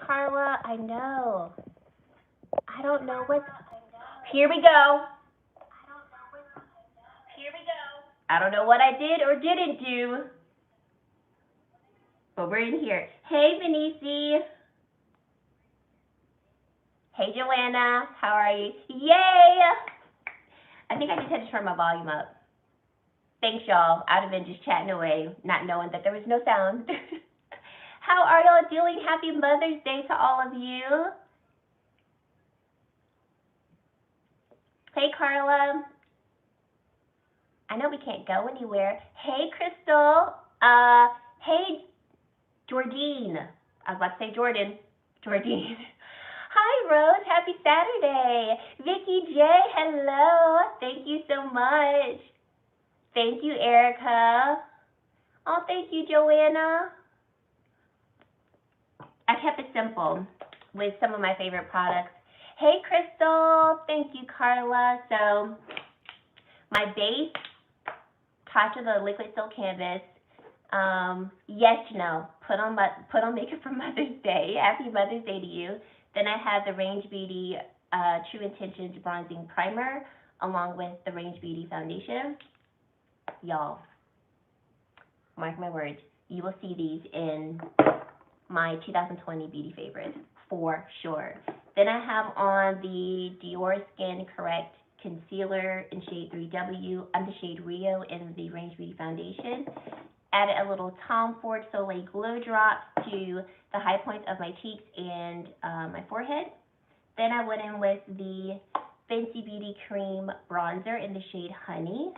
Carla. I know. I don't know what. Here we go. I don't know what I did or didn't do, but we're in here. Hey, Venice. Hey, Joanna. How are you? Yay! I think I just had to turn my volume up. Thanks, y'all. I'd have been just chatting away, not knowing that there was no sound. How are y'all doing? Happy Mother's Day to all of you. Hey, Carla. I know we can't go anywhere. Hey, Crystal. Hey, Jordine. I was about to say Jordan. Jordine. Hi, Rose. Happy Saturday. Vicky J, hello. Thank you so much. Thank you, Erica. Oh, thank you, Joanna. I kept it simple with some of my favorite products. Hey, Crystal. Thank you, Carla. So, my base, Touch of the Liquid Silk Canvas. Yes, Janelle, put on makeup for Mother's Day. Happy Mother's Day to you. Then I have the Range Beauty True Intentions Bronzing Primer along with the Range Beauty Foundation. Y'all, mark my words, you will see these in my 2020 beauty favorites for sure. Then I have on the Dior Skin Correct Concealer in shade 3W. I'm the shade Rio in the Range Beauty Foundation. Added a little Tom Ford Soleil Glow Drop to the high points of my cheeks and my forehead. Then I went in with the Fenty Beauty Cream Bronzer in the shade Honey.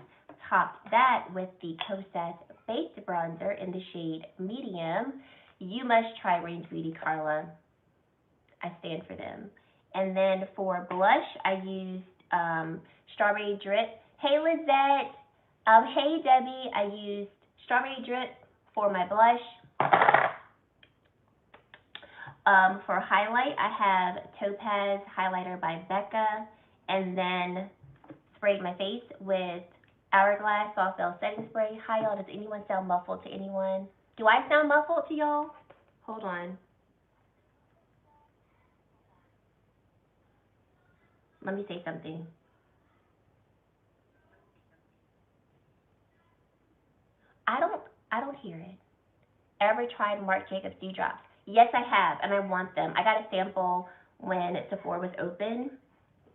Topped that with the Kosas Baked Bronzer in the shade Medium. You must try Range Beauty, Carla. I stand for them. And then for blush, I used Strawberry Drip. Hey, Lizette. Hey, Debbie. I used Strawberry Drip for my blush. For highlight, I have Topaz Highlighter by Becca, and then sprayed my face with Hourglass Soft Gel Setting Spray. Hi, y'all. Does anyone sound muffled to anyone? Do I sound muffled to y'all? Hold on. Let me say something. I don't hear it. Ever tried Marc Jacobs Dewdrops? Yes, I have, and I want them. I got a sample when Sephora was open.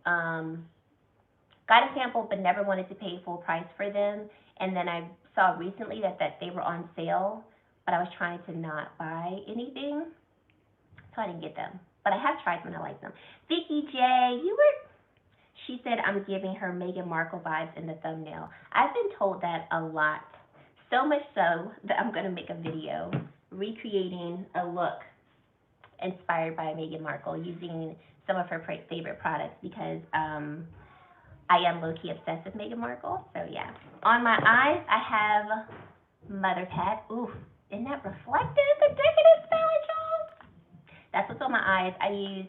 Got a sample, but never wanted to pay full price for them. And then I saw recently that they were on sale, but I was trying to not buy anything, so I didn't get them. But I have tried them and I like them. Vicky J, she said I'm giving her Meghan Markle vibes in the thumbnail. I've been told that a lot. So much so that I'm going to make a video recreating a look inspired by Meghan Markle using some of her favorite products because I am low-key obsessed with Meghan Markle. So yeah. On my eyes, I have Mother Pat. Ooh, isn't that reflective? The Decadence palette, y'all. That's what's on my eyes. I use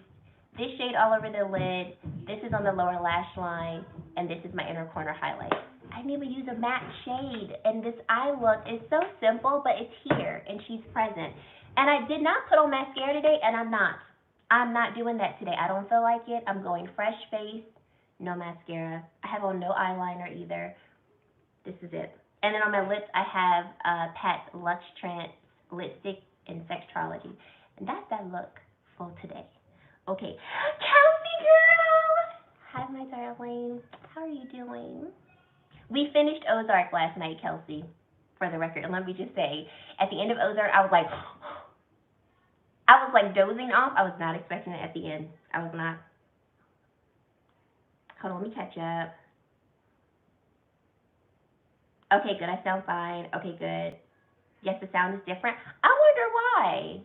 this shade all over the lid. This is on the lower lash line, and this is my inner corner highlight. I didn't even use a matte shade, and this eye look is so simple, but it's here, and she's present. And I did not put on mascara today, and I'm not doing that today. I don't feel like it. I'm going fresh face, no mascara. I have on no eyeliner either. This is it. And then on my lips, I have Pat Luxe Trance lipstick in Sextrology. And that's that look for today. Okay, Kelsey girl! Hi, my darling. How are you doing? We finished Ozark last night, Kelsey, for the record. And let me just say, at the end of Ozark, I was like dozing off. I was not expecting it at the end. I was not. Hold on, let me catch up. Okay, good. I sound fine. Okay, good. Yes, the sound is different. I wonder why.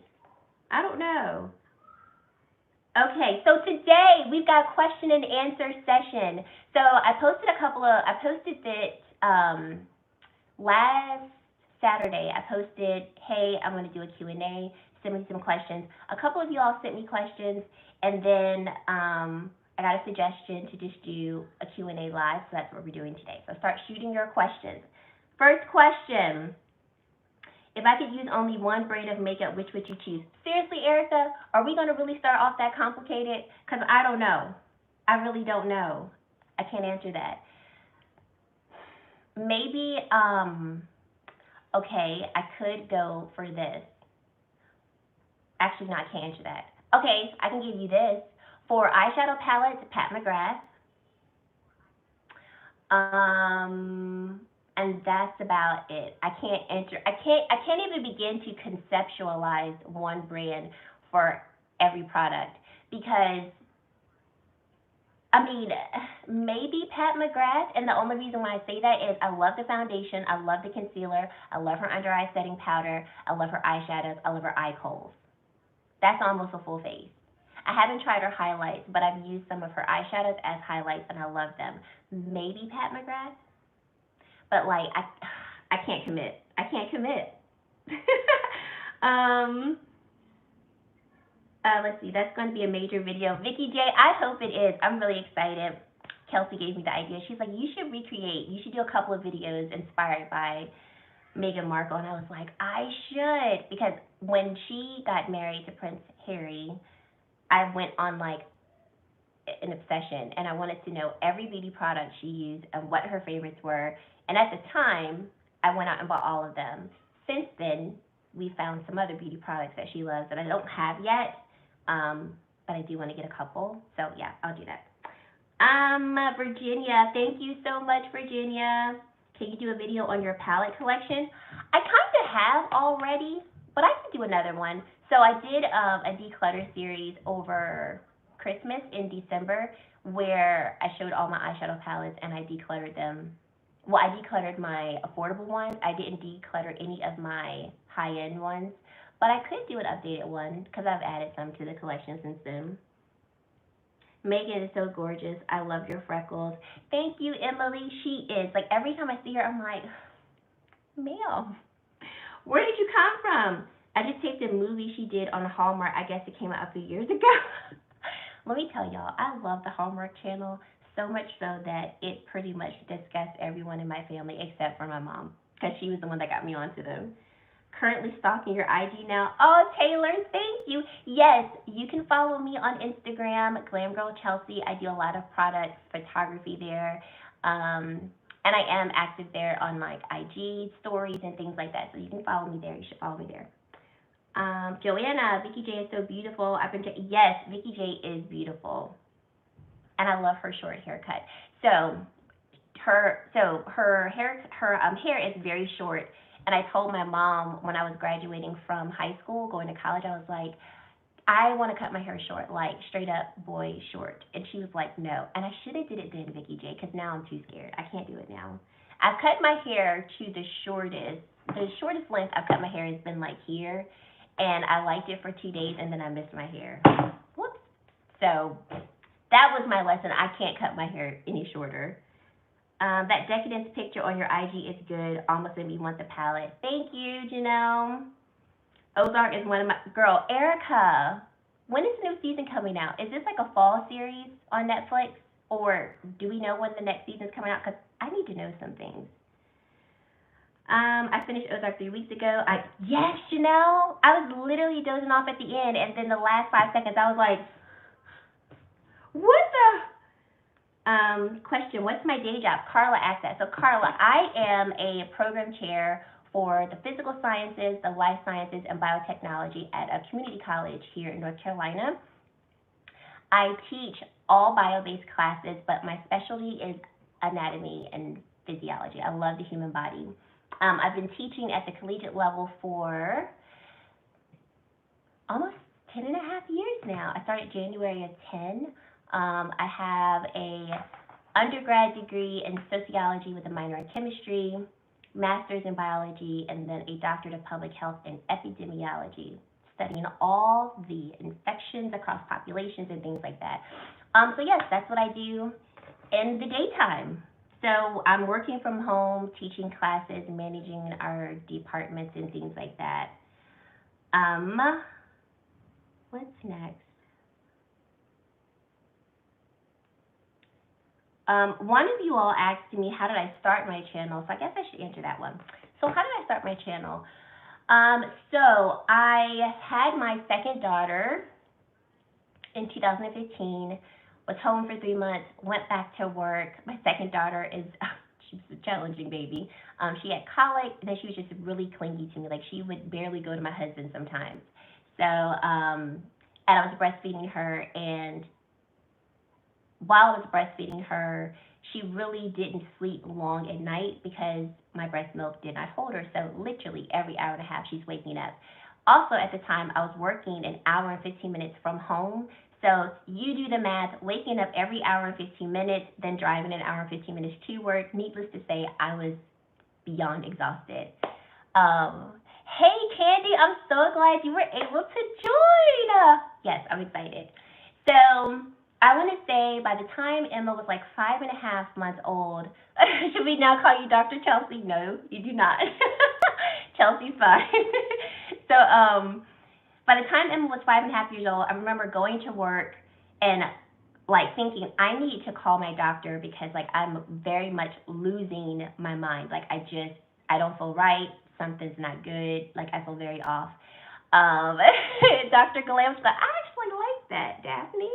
I don't know. Okay, so today we've got question and answer session. So I posted it last Saturday. I posted, hey, I'm going to do a Q&A, send me some questions. A couple of you all sent me questions, and then I got a suggestion to just do a Q&A live, so that's what we're doing today. So start shooting your questions. First question, If I could use only one brand of makeup, which would you choose? Seriously, Erica, are we going to really start off that complicated? Because I don't know. I really don't know. I can't answer that. Maybe, okay, I could go for this. Actually, no, I can't answer that. Okay, I can give you this. For eyeshadow palettes, Pat McGrath. And that's about it. I can't enter. I can't even begin to conceptualize one brand for every product because I mean maybe Pat McGrath, and the only reason why I say that is I love the foundation, I love the concealer, I love her under eye setting powder, I love her eyeshadows, I love her eye kohls. That's almost a full face. I haven't tried her highlights, but I've used some of her eyeshadows as highlights and I love them. Maybe Pat McGrath, but like I can't commit. I can't commit. Let's see. That's going to be a major video. Vicky J, I hope it is. I'm really excited. Kelsey gave me the idea. She's like, you should recreate. You should do a couple of videos inspired by Meghan Markle. And I was like, I should. Because when she got married to Prince Harry, I went on like an obsession. And I wanted to know every beauty product she used and what her favorites were. And at the time, I went out and bought all of them. Since then, we found some other beauty products that she loves that I don't have yet. But I do want to get a couple. So yeah, I'll do that. Virginia, thank you so much, Virginia. Can you do a video on your palette collection? I kind of have already, but I can do another one. So I did a declutter series over Christmas in December where I showed all my eyeshadow palettes and I decluttered them. Well, I decluttered my affordable ones. I didn't declutter any of my high-end ones. But I could do an updated one because I've added some to the collection since then. Megan is so gorgeous. I love your freckles. Thank you, Emily. She is. Like, every time I see her, I'm like, ma'am, where did you come from? I just taped a movie she did on Hallmark. I guess it came out a few years ago. Let me tell y'all, I love the Hallmark channel so much so that it pretty much disgusts everyone in my family except for my mom because she was the one that got me onto them. Currently stalking your IG now. Oh, Taylor, thank you. Yes, you can follow me on Instagram, GlamGirlChelsea. I do a lot of product photography there. And I am active there on like IG stories and things like that. So you can follow me there. You should follow me there. Joanna, Vicky J is so beautiful. Yes, Vicky J is beautiful. And I love her short haircut. So her hair is very short. And I told my mom when I was graduating from high school, going to college, I was like, I want to cut my hair short, like straight up boy short. And she was like, no. And I should have did it then, Vicky J, because now I'm too scared. I can't do it now. I've cut my hair to the shortest length I've cut my hair has been like here. And I liked it for 2 days, and then I missed my hair. Whoops. So that was my lesson. I can't cut my hair any shorter. That decadence picture on your IG is good. Almost made me want the palette. Thank you, Janelle. Ozark is one of my... Girl, Erica, when is the new season coming out? Is this like a fall series on Netflix? Or do we know when the next season's coming out? Because I need to know some things. I finished Ozark 3 weeks ago. Yes, Janelle. I was literally dozing off at the end, and then the last 5 seconds, I was like, what the... Question, what's my day job? Carla asked that. So Carla, I am a program chair for the physical sciences, the life sciences, and biotechnology at a community college here in North Carolina. I teach all bio-based classes, but my specialty is anatomy and physiology. I love the human body. I've been teaching at the collegiate level for almost 10 and a half years now. I started January of 10. I have a undergrad degree in sociology with a minor in chemistry, master's in biology, and then a doctorate of public health and epidemiology, studying all the infections across populations and things like that. So yes, that's what I do in the daytime. So I'm working from home, teaching classes, managing our departments and things like that. What's next? One of you all asked me, how did I start my channel? So I guess I should answer that one. So how did I start my channel? So I had my second daughter in 2015, was home for 3 months, went back to work. My second daughter is, she was a challenging baby. She had colic, and then she was just really clingy to me. Like, she would barely go to my husband sometimes. So, and I was breastfeeding her, and while I was breastfeeding her, she really didn't sleep long at night because my breast milk did not hold her. So literally every hour and a half, she's waking up. Also, at the time, I was working an hour and 15 minutes from home. So you do the math, waking up every hour and 15 minutes, then driving an hour and 15 minutes to work. Needless to say, I was beyond exhausted. Hey, Candy, I'm so glad you were able to join. Yes, I'm excited. So I want to say by the time Emma was like 5.5 months old, should we now call you Dr. Chelsea? No, you do not. Chelsea's fine. So by the time Emma was 5.5 years old, I remember going to work and like thinking I need to call my doctor because like I'm very much losing my mind. Like I don't feel right. Something's not good. Like I feel very off. Dr. Galam's like, I actually like that, Daphne.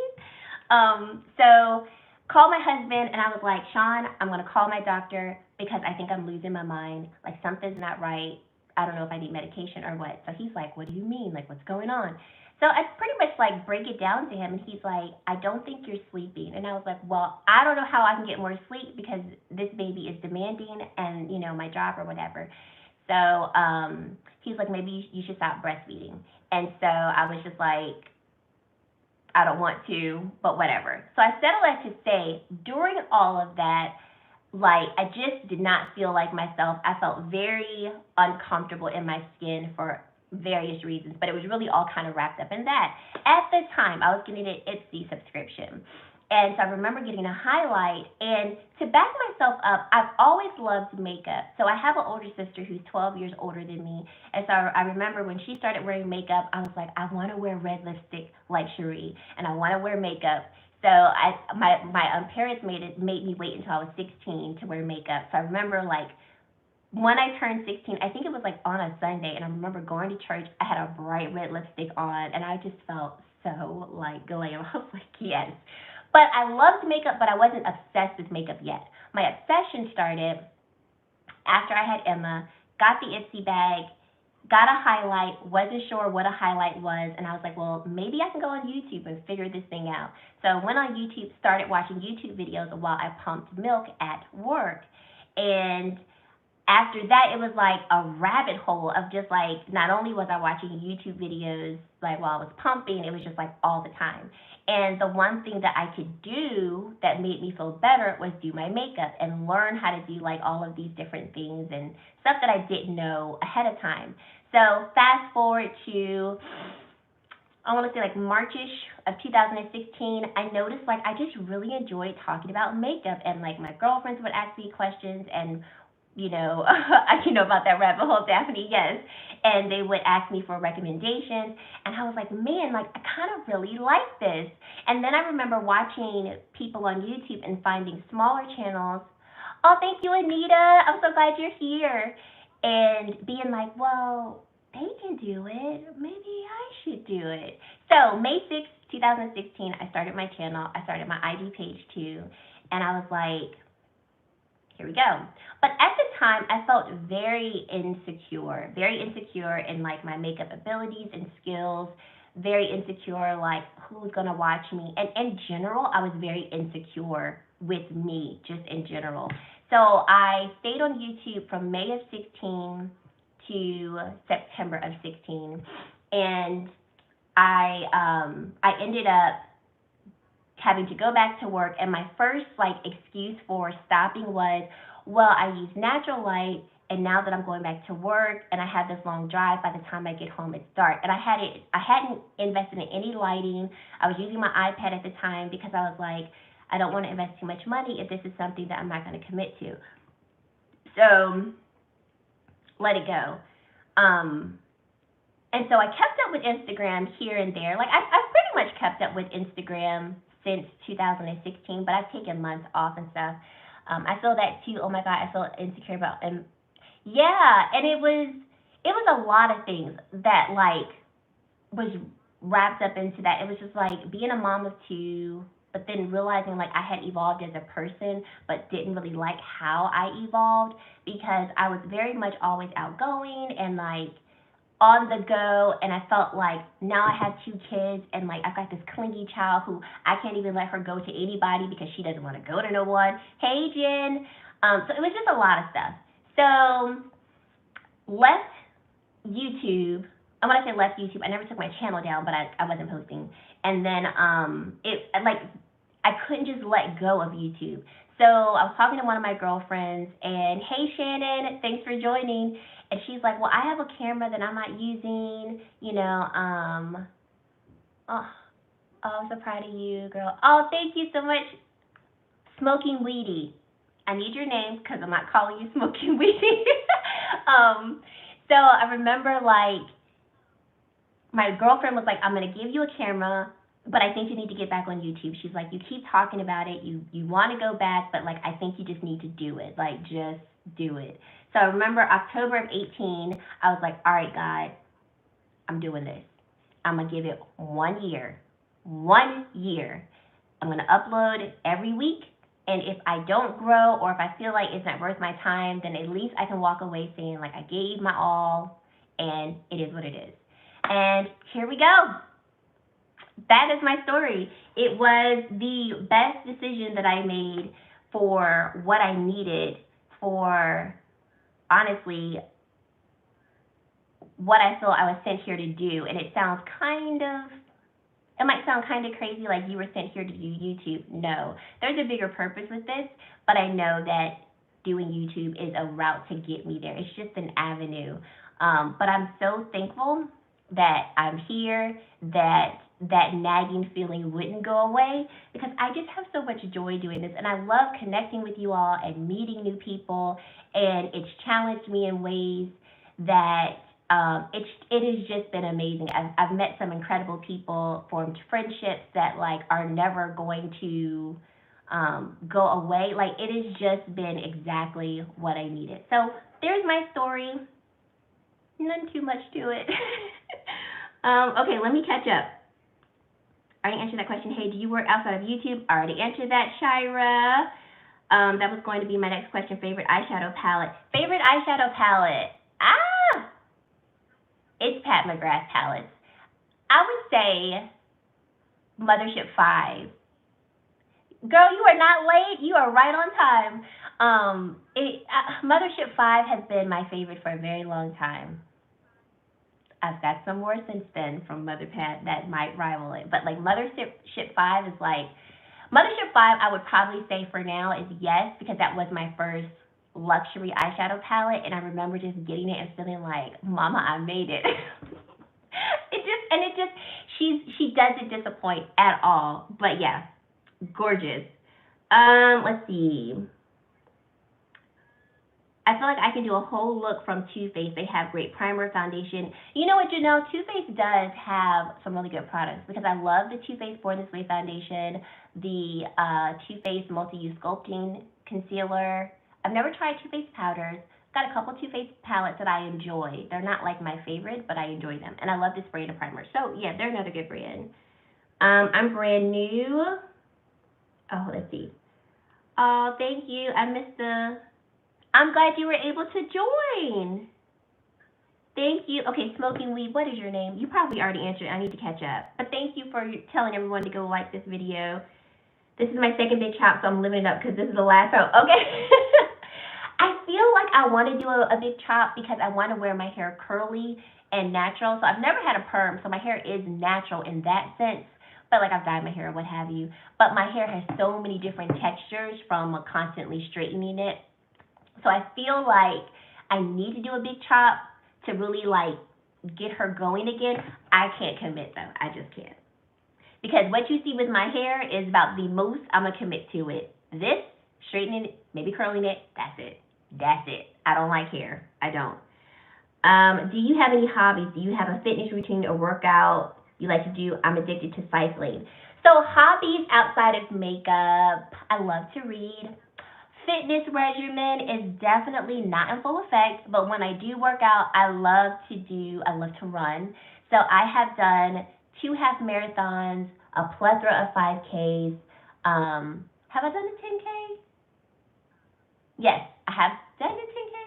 So called my husband and I was like, Sean, I'm gonna call my doctor because I think I'm losing my mind. Like something's not right. I don't know if I need medication or what. So he's like, what do you mean? Like what's going on? So I pretty much like break it down to him and he's like, I don't think you're sleeping. And I was like, well, I don't know how I can get more sleep because this baby is demanding and, you know, my job or whatever. So he's like, maybe you should stop breastfeeding. And so I was just like, I don't want to, but whatever. So I said all that to say, during all of that, like I just did not feel like myself. I felt very uncomfortable in my skin for various reasons, but it was really all kind of wrapped up in that. At the time, I was getting an Etsy subscription. And so I remember getting a highlight. And to back myself up, I've always loved makeup. So I have an older sister who's 12 years older than me. And so I remember when she started wearing makeup, I was like, I want to wear red lipstick like Cherie, and I want to wear makeup. So my parents made me wait until I was 16 to wear makeup. So I remember like when I turned 16, I think it was like on a Sunday, and I remember going to church. I had a bright red lipstick on, and I just felt so like glam. I was like, yes. But I loved makeup, but I wasn't obsessed with makeup yet. My obsession started after I had Emma, got the Etsy bag, got a highlight, wasn't sure what a highlight was, and I was like, well, maybe I can go on YouTube and figure this thing out. So I went on YouTube, started watching YouTube videos while I pumped milk at work. And after that, it was like a rabbit hole of just like, not only was I watching YouTube videos like while I was pumping, it was just like all the time. And the one thing that I could do that made me feel better was do my makeup and learn how to do like all of these different things and stuff that I didn't know ahead of time. So fast forward to, I want to say like Marchish of 2016, I noticed like I just really enjoyed talking about makeup, and like my girlfriends would ask me questions, and you know, you know about that rabbit hole, Daphne, yes. And they would ask me for recommendations, and I was like, man, like I kind of really like this. And then I remember watching people on YouTube and finding smaller channels. Oh, thank you, Anita. I'm so glad you're here. And being like, well, they can do it. Maybe I should do it. So May 6th, 2016, I started my channel. I started my IG page too. And I was like, here we go. But at the time, I felt very insecure in like my makeup abilities and skills, very insecure like who's gonna watch me. And in general, I was very insecure with me, just in general. So I stayed on YouTube from May of 16 to September of 16, and I ended up having to go back to work, and my first like excuse for stopping was, well, I use natural light, and now that I'm going back to work and I have this long drive, by the time I get home it's dark. And I hadn't invested in any lighting. I was using my iPad at the time because I was like, I don't want to invest too much money if this is something that I'm not going to commit to. So let it go. And so I kept up with Instagram here and there. Like I've pretty much kept up with Instagram since 2016, but I've taken months off and stuff. I feel that too. Oh my God, I feel insecure about, and yeah, and it was a lot of things that like was wrapped up into that. It was just like being a mom of two, but then realizing like I had evolved as a person, but didn't really like how I evolved because I was very much always outgoing and like on the go, and I felt like now I have two kids and like I've got this clingy child who I can't even let her go to anybody because she doesn't want to go to no one. Hey Jen. So it was just a lot of stuff. So left YouTube. And when I say left YouTube, I never took my channel down, but I wasn't posting. And then it like I couldn't just let go of YouTube. So I was talking to one of my girlfriends, and hey Shannon, thanks for joining. And she's like, well, I have a camera that I'm not using, you know. Oh, I'm so proud of you, girl. Oh, thank you so much, Smoking Weedy. I need your name because I'm not calling you Smoking Weedy. So I remember like my girlfriend was like, I'm gonna give you a camera, but I think you need to get back on YouTube. She's like, you keep talking about it, you want to go back, but like I think you just need to do it. Like just do it. So I remember October of 18, I was like, all right, God, I'm doing this. I'm gonna give it 1 year. 1 year. I'm gonna upload every week. And if I don't grow or if I feel like it's not worth my time, then at least I can walk away saying like I gave my all and it is what it is. And here we go. That is my story. It was the best decision that I made for what I needed for, honestly, what I feel I was sent here to do. And it sounds it might sound kind of crazy, like you were sent here to do YouTube. No, there's a bigger purpose with this, but I know that doing YouTube is a route to get me there. It's just an avenue. But I'm so thankful that I'm here, that nagging feeling wouldn't go away, because I just have so much joy doing this, and I love connecting with you all and meeting new people, and it's challenged me in ways that it has just been amazing. I've met some incredible people, formed friendships that like are never going to go away. Like it has just been exactly what I needed. So there's my story. None too much to it. Okay, let me catch up. I already answered that question. Hey, do you work outside of YouTube? I already answered that, Shira. That was going to be my next question. Favorite eyeshadow palette. Favorite eyeshadow palette. It's Pat McGrath palettes. I would say Mothership 5. Girl, you are not late. You are right on time. Mothership 5 has been my favorite for a very long time. I've got some more since then from Mother Pat that might rival it. But like Mothership 5 is like, Mothership 5 I would probably say for now is yes, because that was my first luxury eyeshadow palette, and I remember just getting it and feeling like, Mama, I made it. She doesn't disappoint at all. But yeah, gorgeous. Let's see. I feel like I can do a whole look from Too Faced. They have great primer, foundation. You know what, Too Faced does have some really good products, because I love the Too Faced Born This Way foundation, the Too Faced Multi-Use Sculpting Concealer. I've never tried Too Faced powders. Got a couple Too Faced palettes that I enjoy. They're not like my favorite, but I enjoy them. And I love this brand of primer. So yeah, they're another good brand. I'm brand new. Oh, let's see. Oh, thank you. I'm glad you were able to join. Thank you. Okay, Smoking Weed, what is your name? You probably already answered. I need to catch up. But thank you for telling everyone to go like this video. This is my second big chop, so I'm living it up because this is the last show. Okay. I feel like I want to do a big chop because I want to wear my hair curly and natural. So I've never had a perm, so my hair is natural in that sense. But like I've dyed my hair or what have you. But my hair has so many different textures from constantly straightening it. So I feel like I need to do a big chop to really like get her going again. I can't commit though. I just can't. Because what you see with my hair is about the most I'm going to commit to it. This, straightening it, maybe curling it, that's it. That's it. I don't like hair. I don't. Do you have any hobbies? Do you have a fitness routine or workout you like to do? I'm addicted to cycling. So hobbies outside of makeup, I love to read. fitness regimen is definitely not in full effect, but when I do work out, I love to run. So I have done 2 half marathons, a plethora of 5Ks. Have I done a 10K? Yes, I have. Did I do 10K?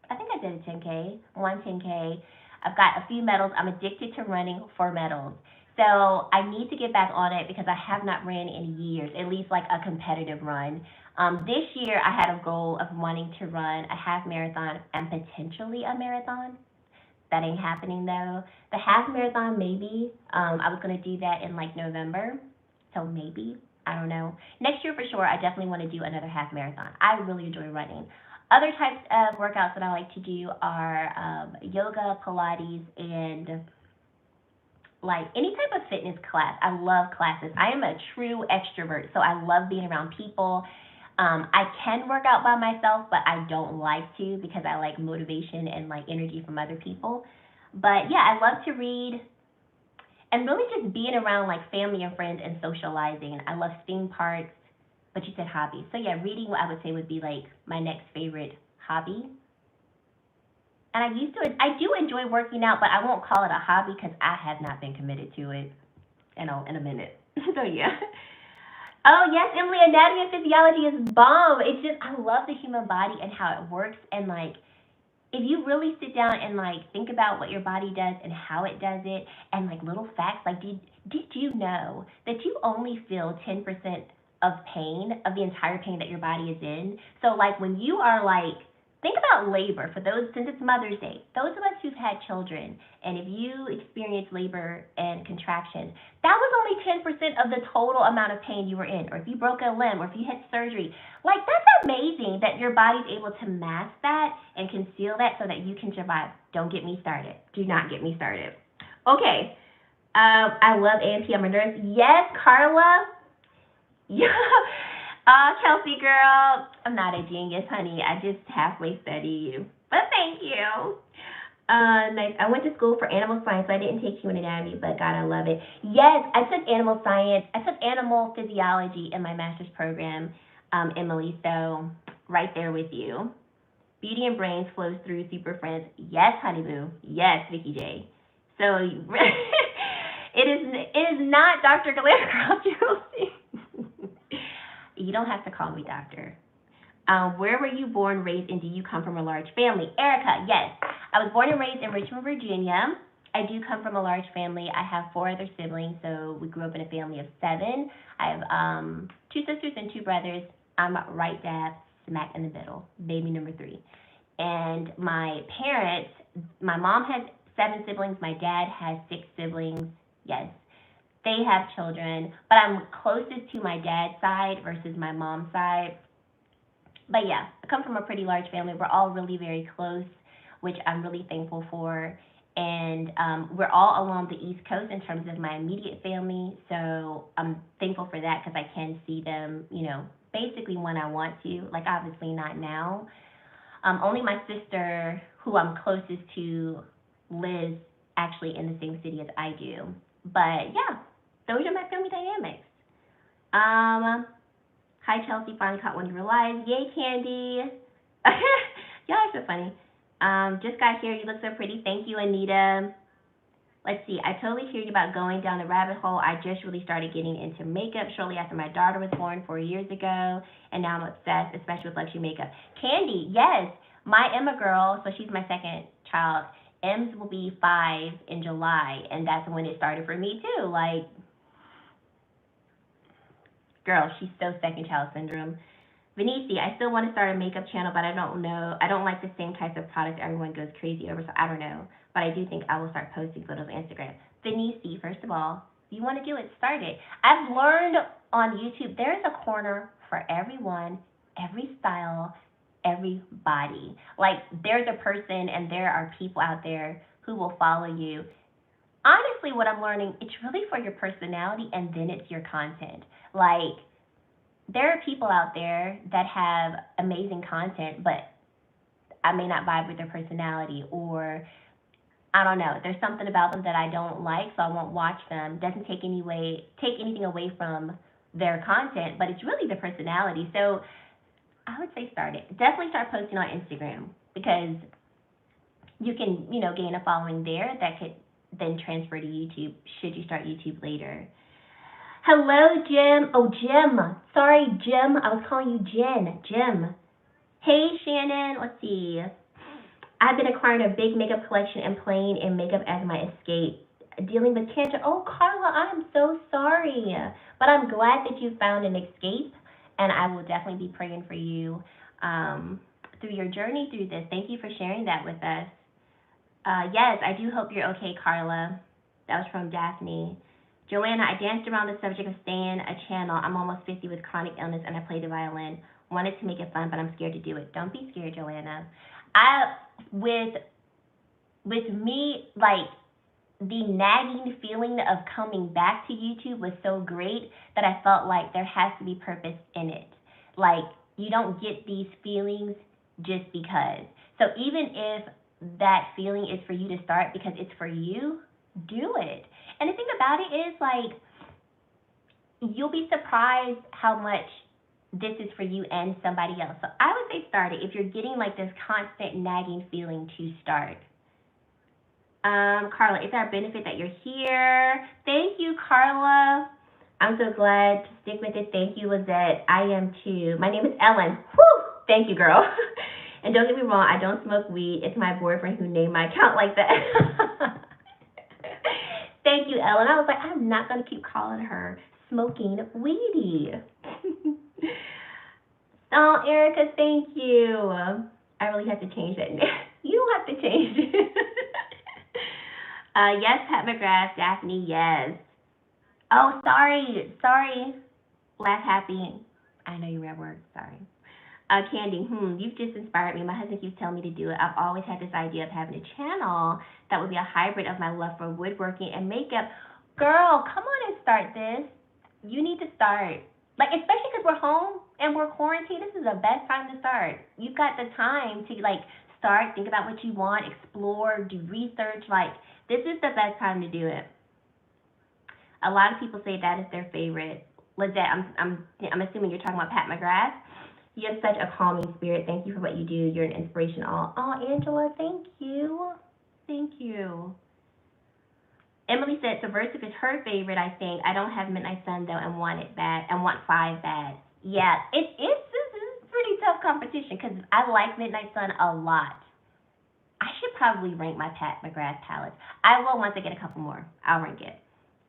I think I did a 10K, one 10K. I've got a few medals. I'm addicted to running for medals. So I need to get back on it because I have not ran in years, at least like a competitive run. This year I had a goal of wanting to run a half marathon and potentially a marathon. That ain't happening though. The half marathon, maybe. I was gonna do that in like November, so maybe. I don't know. Next year for sure, I definitely want to do another half marathon. I really enjoy running. Other types of workouts that I like to do are yoga, Pilates, and like any type of fitness class. I love classes. I am a true extrovert, so I love being around people. I can work out by myself, but I don't like to because I like motivation and like energy from other people. But yeah, I love to read and really just being around like family and friends and socializing. I love theme parks, but you said hobbies. So yeah, reading I would say would be like my next favorite hobby. And I do enjoy working out, but I won't call it a hobby because I have not been committed to it in a minute. So yeah. Oh yes, Emily, anatomy and physiology is bomb. It's just I love the human body and how it works and like if you really sit down and like think about what your body does and how it does it and like little facts, like did you know that you only feel 10% of pain of the entire pain that your body is in? So like when you are like think about labor for those since it's Mother's Day. Those of us who've had children and if you experience labor and contractions, that was only 10% of the total amount of pain you were in. Or if you broke a limb or if you had surgery, like that's amazing that your body's able to mask that and conceal that so that you can survive. Don't get me started. Do not get me started. Okay. I love AMP. I'm a nurse. Yes, Carla. Yeah. Chelsea girl, I'm not a genius, honey. I just halfway study you. But thank you. Nice. I went to school for animal science, so I didn't take human anatomy, but God, I love it. Yes, I took animal science. I took animal physiology in my master's program, Emily, so right there with you. Beauty and brains flows through super friends. Yes, honey boo. Yes, Vicky J. So it is not Dr. GlamGirlChelsea. You don't have to call me doctor. Where were you born, raised, and do you come from a large family? Erica, yes. I was born and raised in Richmond, Virginia. I do come from a large family. I have 4 other siblings, so we grew up in a family of 7. I have 2 sisters and 2 brothers. I'm right dab, smack in the middle, baby number 3. And my parents, my mom has 7 siblings. My dad has 6 siblings. Yes. They have children, but I'm closest to my dad's side versus my mom's side. But yeah, I come from a pretty large family. We're all really very close, which I'm really thankful for. And we're all along the East Coast in terms of my immediate family. So I'm thankful for that because I can see them, basically when I want to. Like obviously not now. Only my sister, who I'm closest to, lives actually in the same city as I do. But yeah. Those are my family dynamics. Hi Chelsea, finally caught one of your lives. Yay, Candy. Y'all are so funny. Just got here. You look so pretty. Thank you, Anita. Let's see. I totally hear you about going down the rabbit hole. I just really started getting into makeup shortly after my daughter was born 4 years ago, and now I'm obsessed, especially with luxury makeup. Candy, yes. My Emma girl, so she's my second child. Ems will be 5 in July, and that's when it started for me too. Like, girl, she's so second child syndrome. Venice, I still want to start a makeup channel, but I don't know. I don't like the same types of products everyone goes crazy over, so I don't know. But I do think I will start posting photos on Instagram. Venice, first of all, if you want to do it, start it. I've learned on YouTube, there's a corner for everyone, every style, everybody. Like, there's a person and there are people out there who will follow you. Honestly, what I'm learning, it's really for your personality and then it's your content. Like, there are people out there that have amazing content, but I may not vibe with their personality, or I don't know, there's something about them that I don't like, so I won't watch them. Doesn't take anything away from their content, but it's really the personality. So I would say start it. Definitely start posting on Instagram because you can, gain a following there that could then transfer to YouTube should you start YouTube later. Hello, Jim. Oh, Jim. Sorry, Jim. I was calling you Jen. Jim. Hey, Shannon. Let's see. I've been acquiring a big makeup collection and playing in makeup as my escape. Dealing with cancer. Oh, Carla, I'm so sorry. But I'm glad that you found an escape, and I will definitely be praying for you through your journey through this. Thank you for sharing that with us. Yes, I do hope you're okay, Carla. That was from Daphne. Joanna, I danced around the subject of staying a channel. I'm almost 50 with chronic illness and I play the violin. Wanted to make it fun, but I'm scared to do it. Don't be scared, Joanna. With me, like, the nagging feeling of coming back to YouTube was so great that I felt like there has to be purpose in it. Like, you don't get these feelings just because. So even if that feeling is for you to start because it's for you, do it. And the thing about it is, like, you'll be surprised how much this is for you and somebody else. So I would say start it if you're getting like this constant nagging feeling to start. Carla, it's our benefit that you're here. Thank you, Carla. I'm so glad to stick with it. Thank you, Lizette. I am too. My name is Ellen. Whew! Thank you, girl. And don't get me wrong, I don't smoke weed. It's my boyfriend who named my account like that. Thank you, Ellen. I was like, I'm not going to keep calling her smoking weedy. Oh, Erica, thank you. I really have to change that. You don't have to change it. Yes, Pat McGrath, Daphne, yes. Oh, sorry. Laugh happy. I know you're at work. Sorry. Candy, you've just inspired me. My husband keeps telling me to do it. I've always had this idea of having a channel that would be a hybrid of my love for woodworking and makeup. Girl, come on and start this. You need to start. Like, especially because we're home and we're quarantined, this is the best time to start. You've got the time to, like, start, think about what you want, explore, do research. Like, this is the best time to do it. A lot of people say that is their favorite. Lizette, I'm assuming you're talking about Pat McGrath. You have such a calming spirit. Thank you for what you do. You're an inspiration. Oh, Angela, thank you. Thank you. Emily said Subversive is her favorite, I think. I don't have Midnight Sun, though, and want it bad, and want 5 bad. Yeah, it's pretty tough competition because I like Midnight Sun a lot. I should probably rank my Pat McGrath palettes. I will once I get a couple more. I'll rank it.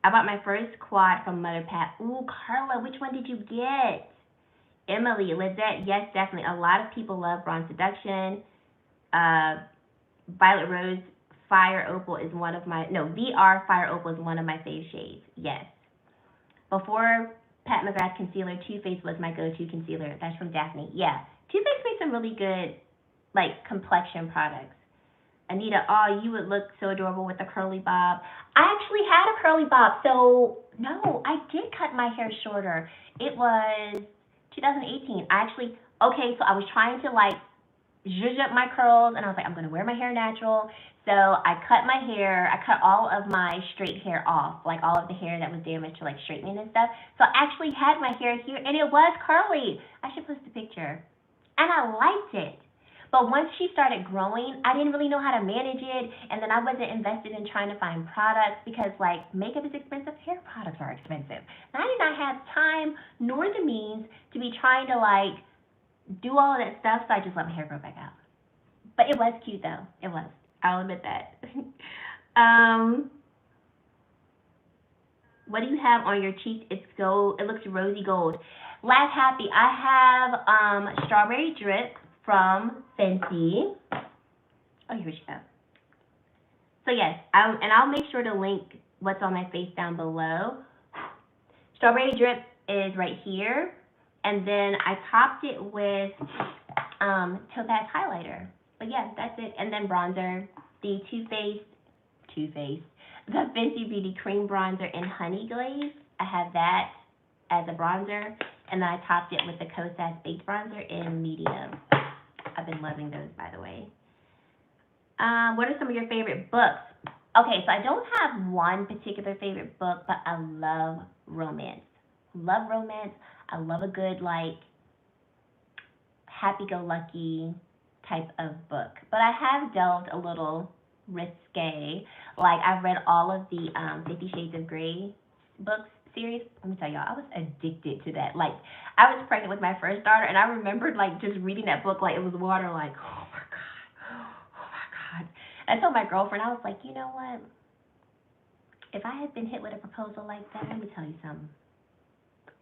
I bought my first quad from Mother Pat. Ooh, Carla, which one did you get? Emily, Lizette, yes, definitely. A lot of people love Bronze Seduction. Violet Rose, Fire Opal is one of my, no, VR Fire Opal is one of my fave shades, yes. Before Pat McGrath concealer, Too Faced was my go-to concealer. That's from Daphne. Yeah, Too Faced makes some really good, like, complexion products. Anita, oh, you would look so adorable with a curly bob. I actually had a curly bob, so no, I did cut my hair shorter. It was 2018. So I was trying to like zhuzh up my curls, and I was like, I'm gonna wear my hair natural. So I cut my hair, I cut all of my straight hair off, like all of the hair that was damaged to like straightening and stuff. So I actually had my hair here, and it was curly. I should post a picture. And I liked it. But once she started growing, I didn't really know how to manage it, and then I wasn't invested in trying to find products because, like, makeup is expensive, hair products are expensive. And I did not have time nor the means to be trying to, like, do all of that stuff, so I just let my hair grow back out. But it was cute, though. It was. I'll admit that. What do you have on your cheeks? It looks rosy gold. Laugh happy. I have Strawberry Drip from Fenty. Oh, here she goes. So yes, I'll make sure to link what's on my face down below. Strawberry Drip is right here, and then I topped it with Topaz highlighter. But yeah, that's it. And then bronzer, the the Fenty Beauty Cream Bronzer in Honey Glaze. I have that as a bronzer, and then I topped it with the Kosas Baked Bronzer in Medium. I've been loving those, by the way. What are some of your favorite books? Okay, so I don't have one particular favorite book, but I love romance. I love a good, like, happy-go-lucky type of book. But I have delved a little risque. Like, I've read all of the 50 Shades of Grey books series. Let me tell y'all, I was addicted to that. Like, I was pregnant with my first daughter, and I remembered, like, just reading that book like it was water, like, oh my God. I told my girlfriend, I was like, you know what? If I had been hit with a proposal like that, let me tell you something.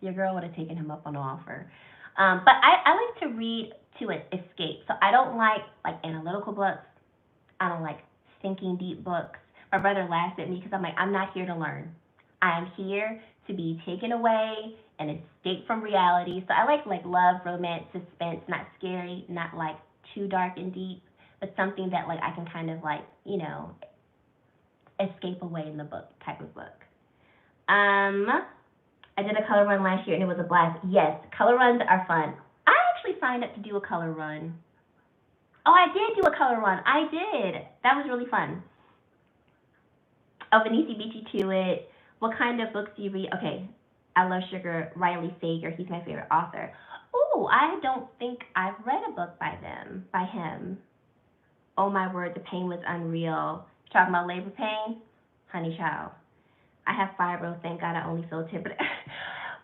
Your girl would have taken him up on the offer. But I like to read to escape. So I don't like analytical books. I don't like thinking deep books. My brother laughs at me because I'm like, I'm not here to learn. I am here to be taken away and escape from reality. So I like love, romance, suspense, not scary, not like too dark and deep, but something that like I can kind of like, you know, escape away in the book type of book. I did a color run last year and it was a blast. Yes, color runs are fun. I actually signed up to do a color run. Oh, I did do a color run. I did. That was really fun. Oh, Benici beat you to it. What kind of books do you read? Okay, I love Sugar, Riley Sager. He's my favorite author. Oh, I don't think I've read a book by him. Oh my word, the pain was unreal. Talking about labor pain? Honey child. I have fibro, thank God I only feel 10%.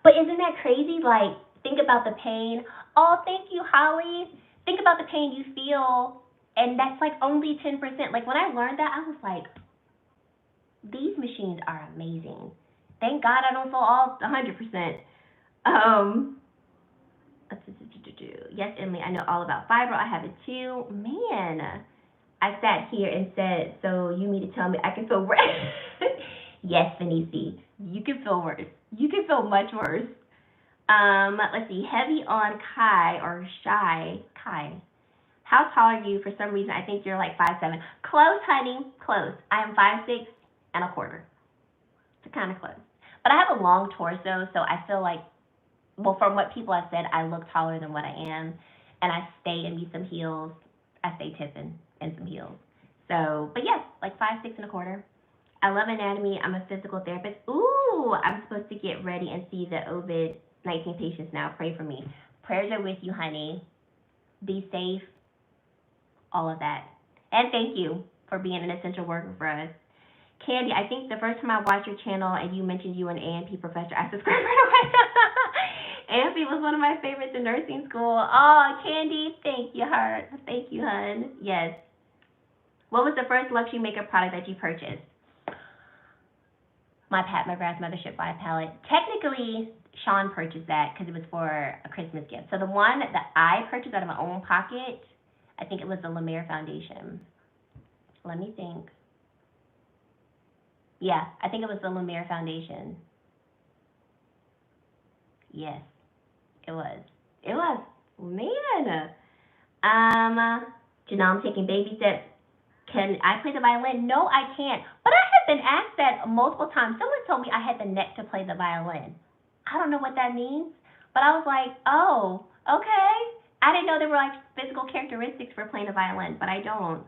But isn't that crazy? Like, think about the pain. Oh, thank you, Holly. Think about the pain you feel, and that's like only 10%. Like, when I learned that, I was like, these machines are amazing. Thank God I don't feel all 100%. Yes, Emily, I know all about fibro. I have it too. Man, I sat here and said, so you mean to tell me I can feel worse? Yes, Benici, you can feel worse. You can feel much worse. Let's see, heavy on Kai or Shy. Kai, how tall are you? For some reason, I think you're like 5'7". Close, honey, close. I am 5'6" and a quarter. It's kind of close. But I have a long torso, so I feel like, well, from what people have said, I look taller than what I am. And I stay in me some heels. I stay tipping in some heels. So, but yes, like 5'6" and a quarter. I love anatomy. I'm a physical therapist. Ooh, I'm supposed to get ready and see the COVID-19 patients now. Pray for me. Prayers are with you, honey. Be safe. All of that. And thank you for being an essential worker for us. Candy, I think the first time I watched your channel and you mentioned you an A&P professor, I subscribed right away. A&P was one of my favorites in nursing school. Oh, Candy, thank you, heart. Thank you, hun. Yes. What was the first luxury makeup product that you purchased? My McGrath Mothership Eye palette. Technically, Sean purchased that because it was for a Christmas gift. So the one that I purchased out of my own pocket, I think it was the La Mer foundation. Let me think. Yeah, I think it was the La Mer foundation. Yes, it was. It was. Man. Janelle, I'm taking baby steps. Can I play the violin? No, I can't. But I have been asked that multiple times. Someone told me I had the neck to play the violin. I don't know what that means, but I was like, oh, okay. I didn't know there were like physical characteristics for playing the violin, but I don't.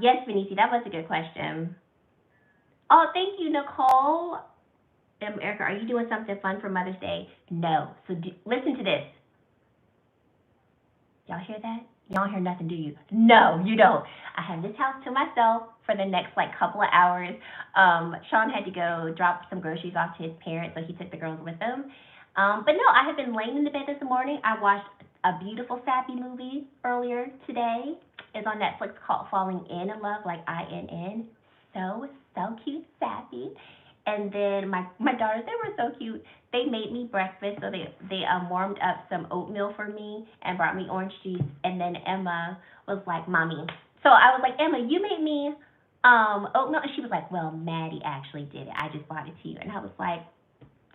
Yes, Benici, that was a good question. Oh, thank you, Nicole. Erica, are you doing something fun for Mother's Day? No. So listen to this. Y'all hear that? Y'all don't hear nothing, do you? No, you don't. I have this house to myself for the next like couple of hours. Sean had to go drop some groceries off to his parents, so he took the girls with him. But no, I have been laying in the bed this morning. I watched a beautiful sappy movie earlier today. It's on Netflix called Falling In Love, like INN. So cute, sappy. And then my daughters, they were so cute. They made me breakfast, so they warmed up some oatmeal for me and brought me orange juice. And then Emma was like, Mommy. So I was like, Emma, you made me oatmeal. And she was like, well, Maddie actually did it. I just brought it to you. And I was like,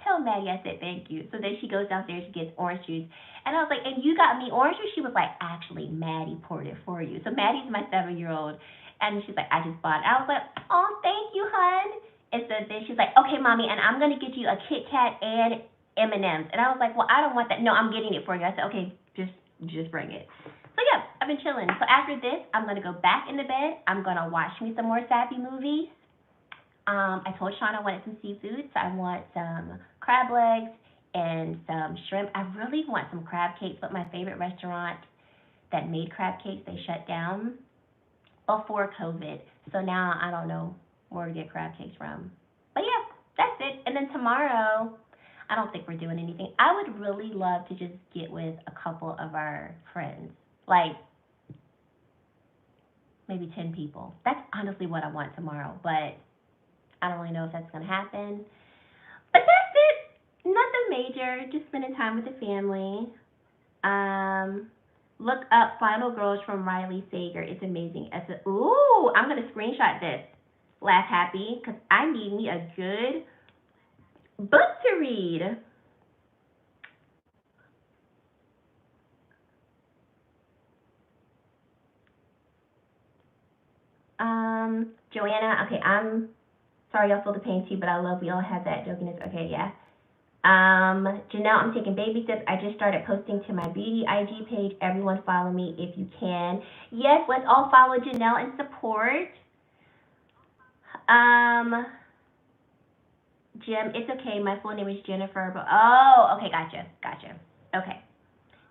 tell Maddie I said thank you. So then she goes downstairs, she gets orange juice. And I was like, and you got me orange juice? She was like, actually, Maddie poured it for you. So Maddie's my 7-year-old. And she's like, I just bought it. I was like, oh, thank you, hun. And so then she's like, okay, Mommy, and I'm going to get you a Kit Kat and M&M's. And I was like, well, I don't want that. No, I'm getting it for you. I said, okay, just bring it. So, yeah, I've been chilling. So after this, I'm going to go back in the bed. I'm going to watch me some more sappy movies. I told Sean I wanted some seafood, so I want some crab legs and some shrimp. I really want some crab cakes, but my favorite restaurant that made crab cakes, they shut down before COVID. So now I don't know where to get crab cakes from. But yeah, that's it. And then tomorrow, I don't think we're doing anything. I would really love to just get with a couple of our friends. Like maybe 10 people. That's honestly what I want tomorrow, but I don't really know if that's going to happen. But that's it. Nothing major. Just spending time with the family. Look up Final Girls from Riley Sager. It's amazing. Ooh, I'm going to screenshot this. Laugh happy, because I need me a good book to read. Joanna, okay, I'm sorry y'all feel the pain too, but I love we all have that jokiness. Okay, yeah. Janelle, I'm taking baby steps. I just started posting to my beauty IG page. Everyone follow me if you can. Yes, let's all follow Janelle and support. Jim, it's okay. My full name is Jennifer. But oh, okay, gotcha. Okay.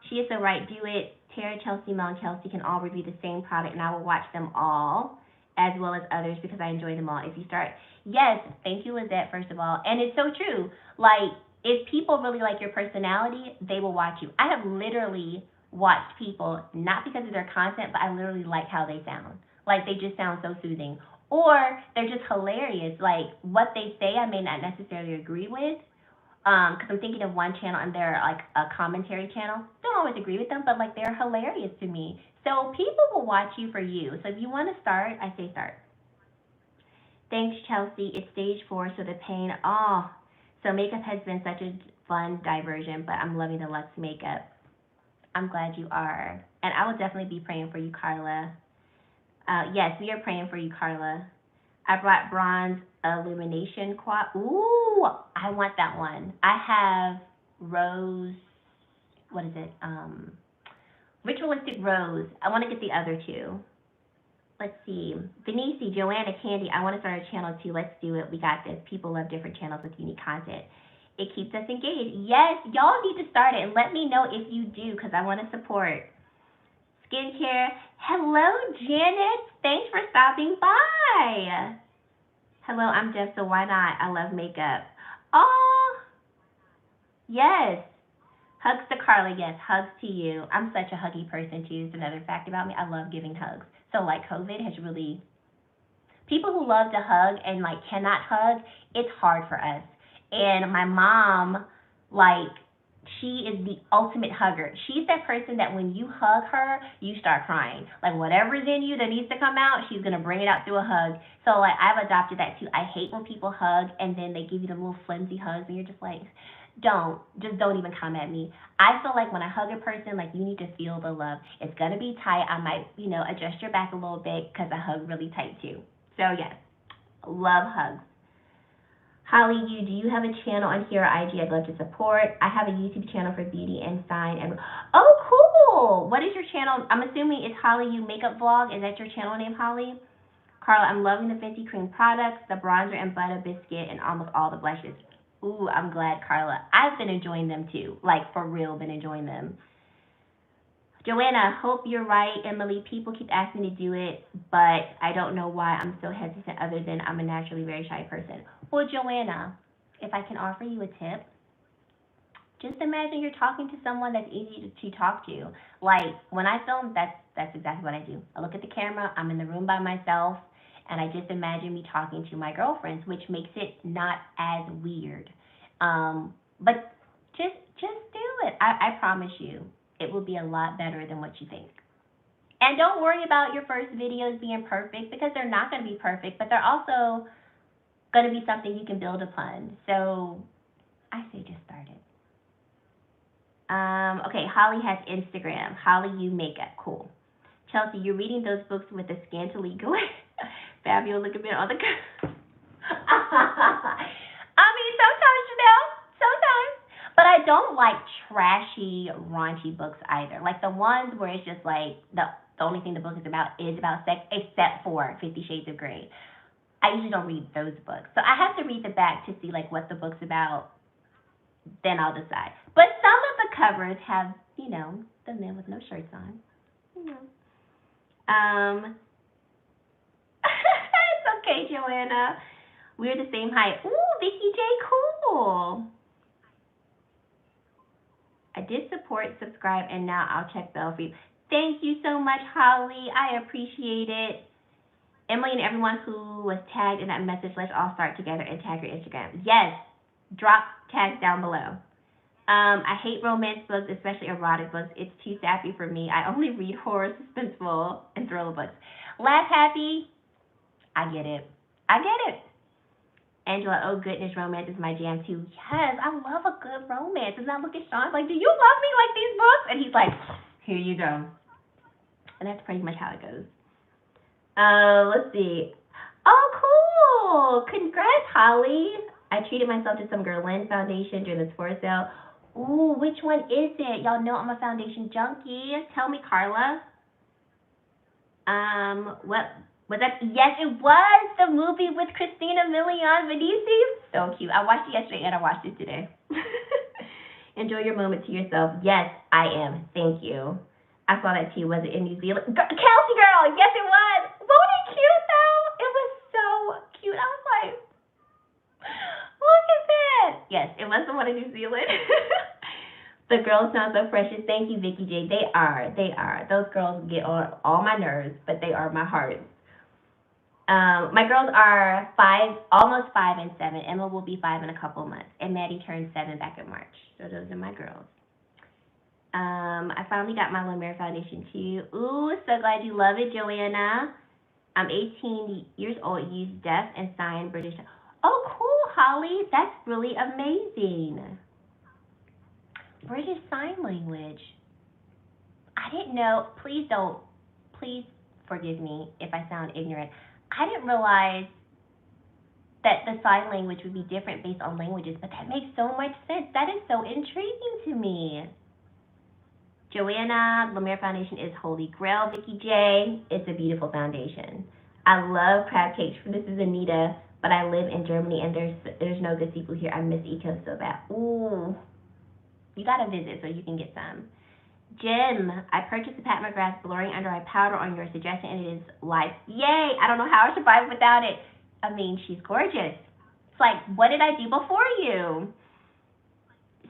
She is so right. Do it. Tara, Chelsea, Mel, and Chelsea can all review the same product, and I will watch them all, as well as others, because I enjoy them all. If you start, yes, thank you, Lizette, first of all. And it's so true. Like, if people really like your personality, they will watch you. I have literally watched people, not because of their content, but I literally like how they sound. Like, they just sound so soothing. Or they're just hilarious. Like, what they say I may not necessarily agree with, because I'm thinking of one channel and they're like a commentary channel. Don't always agree with them, but like they're hilarious to me. So people will watch you for you. So if you want to start, I say start. Thanks, Chelsea. It's stage 4, so the pain. Oh, so makeup has been such a fun diversion, but I'm loving the Luxe makeup. I'm glad you are. And I will definitely be praying for you, Carla. Yes, we are praying for you, Carla. I brought bronze illumination quad. Ooh, I want that one. I have rose. What is it? Ritualistic rose. I want to get the other two. Let's see. Venice, Joanna, Candy. I want to start a channel too. Let's do it. We got this. People love different channels with unique content. It keeps us engaged. Yes, y'all need to start it and let me know if you do, because I want to support. Skincare. Hello, Janet. Thanks for stopping by. Hello, I'm Jeff, so why not? I love makeup. Oh, yes. Hugs to Carla, yes. Hugs to you. I'm such a huggy person, too. It's another fact about me. I love giving hugs. So, like, COVID has really... People who love to hug and, like, cannot hug, it's hard for us. And my mom, like, she is the ultimate hugger. She's that person that when you hug her, you start crying. Like, whatever's in you that needs to come out, she's going to bring it out through a hug. So, like, I've adopted that, too. I hate when people hug and then they give you them little flimsy hugs and you're just like, just don't even come at me. I feel like when I hug a person, like, you need to feel the love. It's going to be tight. I might, adjust your back a little bit because I hug really tight, too. So, yes, love hugs. Holly, do you have a channel on here or IG I'd love to support? I have a YouTube channel for beauty and sign. And oh, cool. What is your channel? I'm assuming it's Holly You Makeup Vlog. Is that your channel name, Holly? Carla, I'm loving the Fenty cream products, the bronzer and butter biscuit, and almost all the blushes. Ooh, I'm glad, Carla. I've been enjoying them, too. Like, for real, been enjoying them. Joanna, hope you're right, Emily. People keep asking me to do it, but I don't know why I'm so hesitant other than I'm a naturally very shy person. Well, Joanna, if I can offer you a tip, just imagine you're talking to someone that's easy to talk to. Like, when I film, that's exactly what I do. I look at the camera, I'm in the room by myself, and I just imagine me talking to my girlfriends, which makes it not as weird. But just do it. I promise you. It will be a lot better than what you think. And don't worry about your first videos being perfect, because they're not going to be perfect, but they're also going to be something you can build upon. So I say just start it. Okay, Holly has Instagram. Holly You Makeup. Cool. Chelsea, you're reading those books with a scantily going. Fabio, look a bit on the... I mean, sometimes, sometimes. But I don't like trashy, raunchy books either. Like the ones where it's just like the only thing the book is about sex, except for 50 Shades of Grey. I usually don't read those books. So I have to read the back to see like what the book's about. Then I'll decide. But some of the covers have, you know, the men with no shirts on. You know. It's okay, Joanna. We're the same height. Ooh, Vicky J, cool. I did support, subscribe, and now I'll check bell for you. Thank you so much, Holly. I appreciate it. Emily and everyone who was tagged in that message, let's all start together and tag your Instagram. Yes, drop tags down below. I hate romance books, especially erotic books. It's too sappy for me. I only read horror, suspenseful, and thriller books. Laugh happy. I get it. I get it. Angela, oh goodness, romance is my jam too. Yes, I love a good romance. And I look at Sean like, do you love me like these books? And he's like, here you go. And that's pretty much how it goes. Let's see. Oh, cool. Congrats, Holly. I treated myself to some Guerlain foundation during the Sephora sale. Ooh, which one is it? Y'all know I'm a foundation junkie. Tell me, Carla. What was that? Yes, it was the movie with Christina Milian Medici. So cute. I watched it yesterday and I watched it today. Enjoy your moment to yourself. Yes, I am. Thank you. I saw that too. Was it in New Zealand? Kelsey girl. Yes, it was. Wasn't it cute though? It was so cute. I was like, look at that. Yes, it was the one in New Zealand. The girls sound so precious. Thank you, Vicky J. They are. They are. Those girls get on all my nerves, but they are my heart. My girls are 5, almost 5 and 7. Emma will be 5 in a couple months, and Maddie turned 7 back in March. So those are my girls. I finally got my Luminous foundation too. Ooh, so glad you love it, Joanna. I'm 18 years old, use deaf and sign British. Oh, cool, Holly. That's really amazing. British Sign Language. I didn't know. Please forgive me if I sound ignorant. I didn't realize that the sign language would be different based on languages, but that makes so much sense. That is so intriguing to me. Joanna, Lumiere Foundation is Holy Grail. Vicky J, it's a beautiful foundation. I love crab cakes. This is Anita, but I live in Germany and there's no good seafood here. I miss Eco so bad. Ooh, you gotta visit so you can get some. Jim, I purchased the Pat McGrath Blurring Under Eye Powder on your suggestion and it is life. Yay! I don't know how I survived without it. I mean, she's gorgeous. It's like, what did I do before you?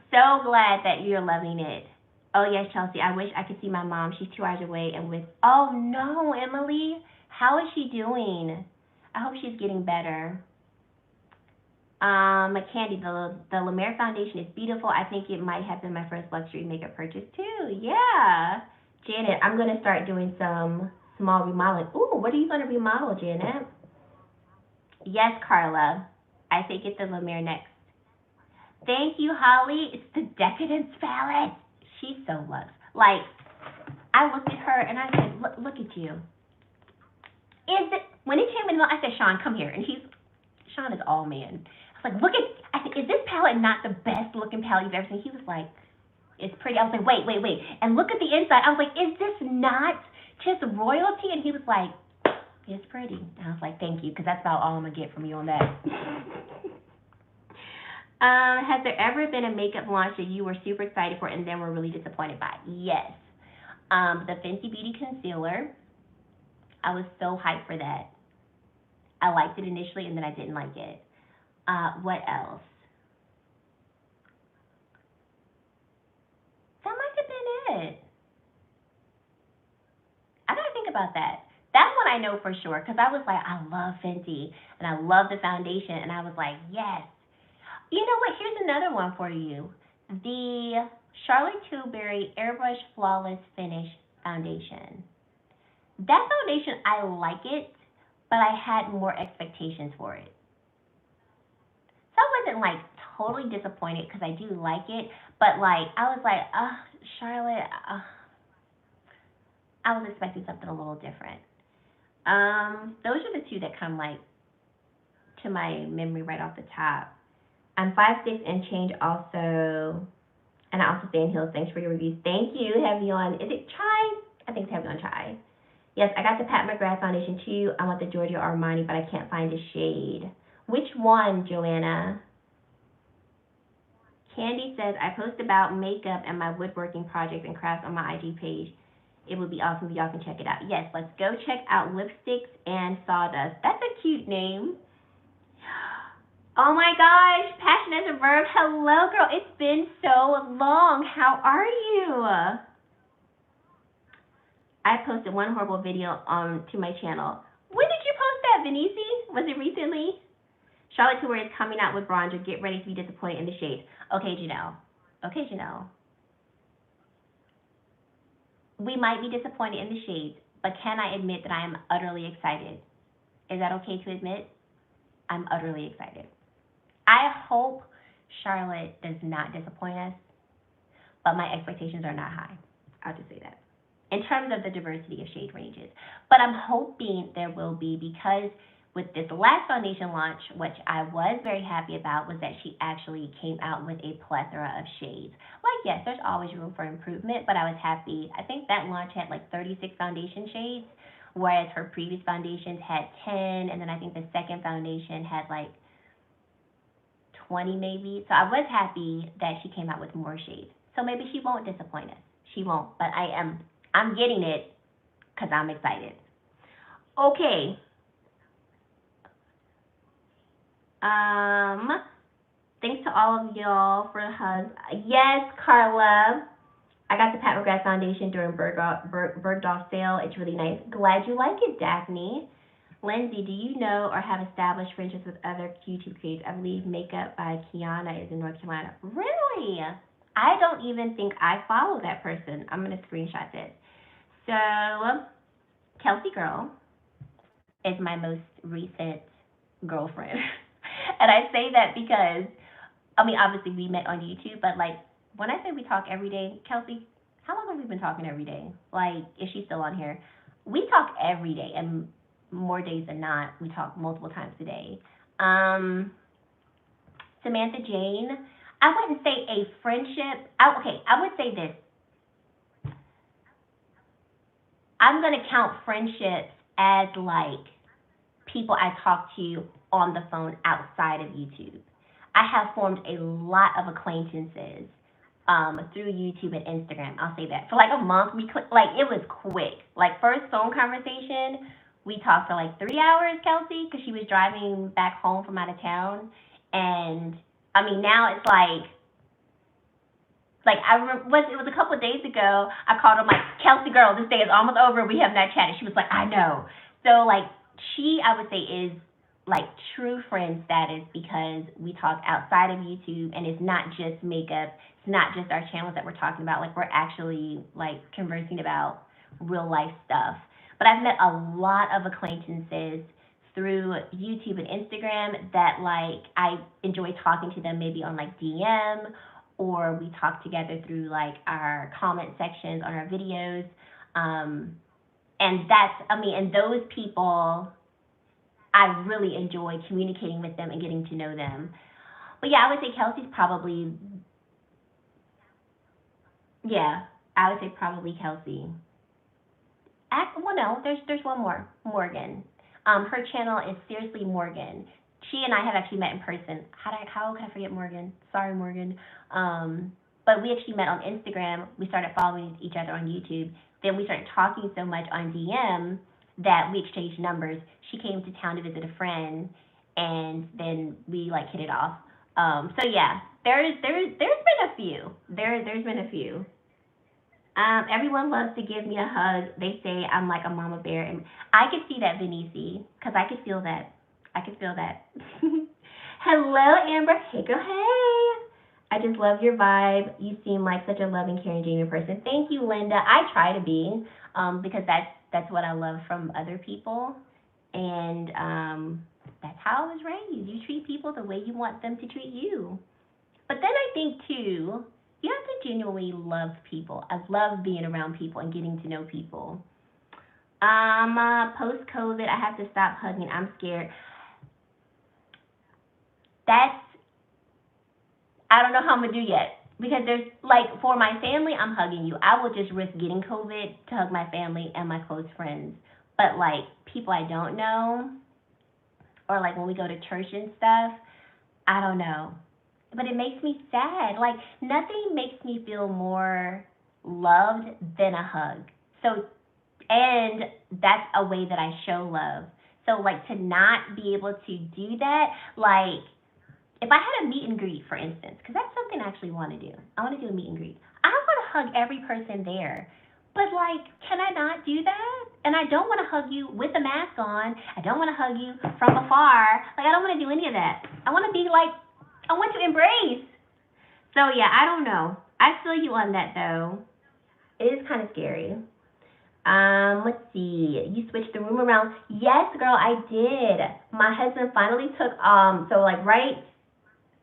So glad that you're loving it. Oh, yes, Chelsea, I wish I could see my mom. She's 2 hours away and with, oh, no, Emily. How is she doing? I hope she's getting better. Candy, the La Mer foundation is beautiful. I think it might have been my first luxury makeup purchase, too. Yeah. Janet, I'm going to start doing some small remodeling. Ooh, what are you going to remodel, Janet? Yes, Carla. I think it's the La Mer next. Thank you, Holly. It's the Decadence palette. She's so luxe. Like, I looked at her and I said, look at you. When it came in, I said, Sean, come here. And Sean is all man. I was like, I said, is this palette not the best looking palette you've ever seen? He was like, it's pretty. I was like, wait. And look at the inside. I was like, is this not just royalty? And he was like, it's pretty. And I was like, thank you, because that's about all I'm going to get from you on that. Has there ever been a makeup launch that you were super excited for and then were really disappointed by? Yes. The Fenty Beauty Concealer. I was so hyped for that. I liked it initially and then I didn't like it. What else? That might have been it. I gotta think about that. That one I know for sure because I was like, I love Fenty and I love the foundation and I was like, yes. You know what? Here's another one for you. The Charlotte Tilbury Airbrush Flawless Finish Foundation. That foundation, I like it, but I had more expectations for it. So I wasn't like totally disappointed because I do like it, but like I was like, Charlotte, I was expecting something a little different. Those are the two that come like to my memory right off the top. I'm 5'6" and change also, and I also stay in heels. Thanks for your reviews. Thank you. Heavy on, is it Chai? I think it's Heavy on Chai. Yes, I got the Pat McGrath foundation too. I want the Georgio Armani, but I can't find a shade. Which one, Joanna? Candy says, I post about makeup and my woodworking projects and crafts on my IG page. It would be awesome if y'all can check it out. Yes, let's go check out Lipsticks and Sawdust. That's a cute name. Oh my gosh, passion as a verb. Hello, girl. It's been so long. How are you? I posted one horrible video to my channel. When did you post that, Venice? Was it recently? Charlotte Tour is coming out with bronzer. Get ready to be disappointed in the shade. Okay, Janelle. Okay, Janelle. We might be disappointed in the shades, but can I admit that I am utterly excited? Is that okay to admit? I'm utterly excited. I hope Charlotte does not disappoint us, but my expectations are not high. I'll just say that. In terms of the diversity of shade ranges. But I'm hoping there will be, because with this last foundation launch, which I was very happy about, was that she actually came out with a plethora of shades. Like, yes, there's always room for improvement, but I was happy. I think that launch had like 36 foundation shades, whereas her previous foundations had 10, and then I think the second foundation had like 20 maybe. So I was happy that she came out with more shades. So maybe she won't disappoint us. She won't, but I'm getting it because I'm excited. Okay. Thanks to all of y'all for the hugs. Yes, Carla. I got the Pat McGrath foundation during Bergdorf sale. It's really nice. Glad you like it, Daphne. Lindsay, do you know or have established friendships with other YouTube creators? I believe Makeup by Kiana is in North Carolina. Really? I don't even think I follow that person. I'm going to screenshot this. So, Kelsey Girl is my most recent girlfriend. And I say that because, I mean, obviously we met on YouTube, but like, when I say we talk every day, Kelsey, how long have we been talking every day? Like, is she still on here? We talk every day, and more days than not, we talk multiple times a day. Samantha Jane, I wouldn't say a friendship. I would say this. I'm going to count friendships as like people I talk to on the phone outside of YouTube. I have formed a lot of acquaintances through YouTube and Instagram. I'll say that. For like a month, it was quick. Like, first phone conversation, we talked for like 3 hours, Kelsey, because she was driving back home from out of town. And I mean, now it's like I remember, it was a couple of days ago, I called her, like, Kelsey girl, this day is almost over, we have not chatted. She was like, I know. So like, she, I would say, is like true friend status because we talk outside of YouTube, and it's not just makeup, it's not just our channels that we're talking about, like, we're actually like conversing about real life stuff. But I've met a lot of acquaintances through YouTube and Instagram that like I enjoy talking to them maybe on like DM, or we talk together through like our comment sections on our videos. And and those people, I really enjoy communicating with them and getting to know them. But yeah, I would say Kelsey's probably, yeah, I would say probably Kelsey. Well, no, there's one more, Morgan. Her channel is Seriously Morgan. She and I have actually met in person. How can I forget Morgan? Sorry, Morgan. But we actually met on Instagram. We started following each other on YouTube. Then we started talking so much on DM that we exchanged numbers. She came to town to visit a friend, and then we like hit it off. So yeah, there's been a few. There's been a few. Everyone loves to give me a hug. They say I'm like a mama bear, and I could see that, Venice, because I could feel that. I could feel that. Hello, Amber. Hey, girl. Hey. I just love your vibe. You seem like such a loving, caring, genuine person. Thank you, Linda. I try to be, because that's what I love from other people, and that's how I was raised. You treat people the way you want them to treat you. But then I think too, you have to genuinely love people. I love being around people and getting to know people. Post-COVID, I have to stop hugging. I'm scared. I don't know how I'm going to do yet. Because there's, like, for my family, I'm hugging you. I will just risk getting COVID to hug my family and my close friends. But, like, people I don't know, or, like, when we go to church and stuff, I don't know. but it makes me sad. Like, nothing makes me feel more loved than a hug. So, and that's a way that I show love. So, like, to not be able to do that, like, if I had a meet and greet, for instance, because that's something I actually want to do. I want to do a meet and greet. I don't want to hug every person there, but like, can I not do that? And I don't want to hug you with a mask on. I don't want to hug you from afar. Like, I don't want to do any of that. I want to be like, I want to embrace. So yeah, I don't know. I feel you on that though. It is kind of scary. Let's see. You switched the room around. Yes, girl, I did. My husband finally took so like right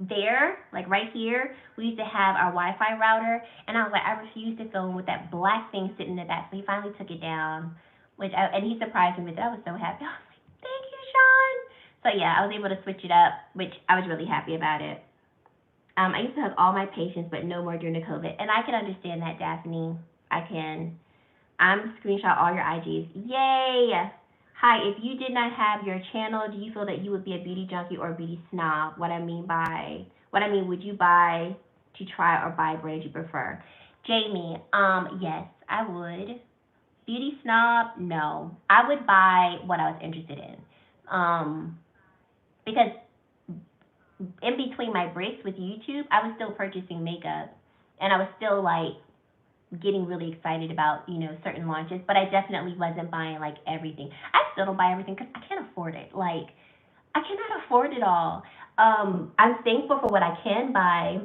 there, like right here, we used to have our Wi-Fi router, and I was like, I refuse to film with that black thing sitting in the back. So he finally took it down, and he surprised me with it. I was so happy. I was like, thank you, Sean. So yeah, I was able to switch it up, which I was really happy about it. I used to hug all my patients, but no more during the COVID, and I can understand that, Daphne. I can. I'm screenshot all your IGs. Yay! Hi, if you did not have your channel, do you feel that you would be a beauty junkie or a beauty snob? What I mean, would you buy to try or buy brands you prefer? Jamie, yes, I would. Beauty snob, no. I would buy what I was interested in. Because in between my breaks with YouTube, I was still purchasing makeup, and I was still like getting really excited about, certain launches, but I definitely wasn't buying like everything. I still don't buy everything because I can't afford it. Like, I cannot afford it all. I'm thankful for what I can buy,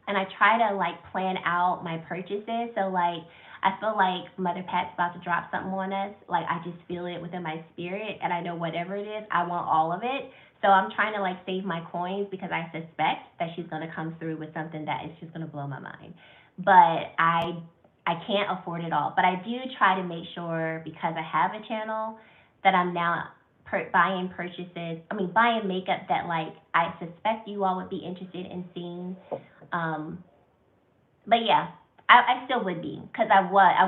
and I try to like plan out my purchases. So like, I feel like Mother Pat's about to drop something on us. Like, I just feel it within my spirit, and I know whatever it is, I want all of it. So I'm trying to like save my coins because I suspect that she's gonna come through with something that is just gonna blow my mind. But I can't afford it all. But I do try to make sure, because I have a channel, that I'm now buying makeup that like I suspect you all would be interested in seeing. But yeah, I still would be, because I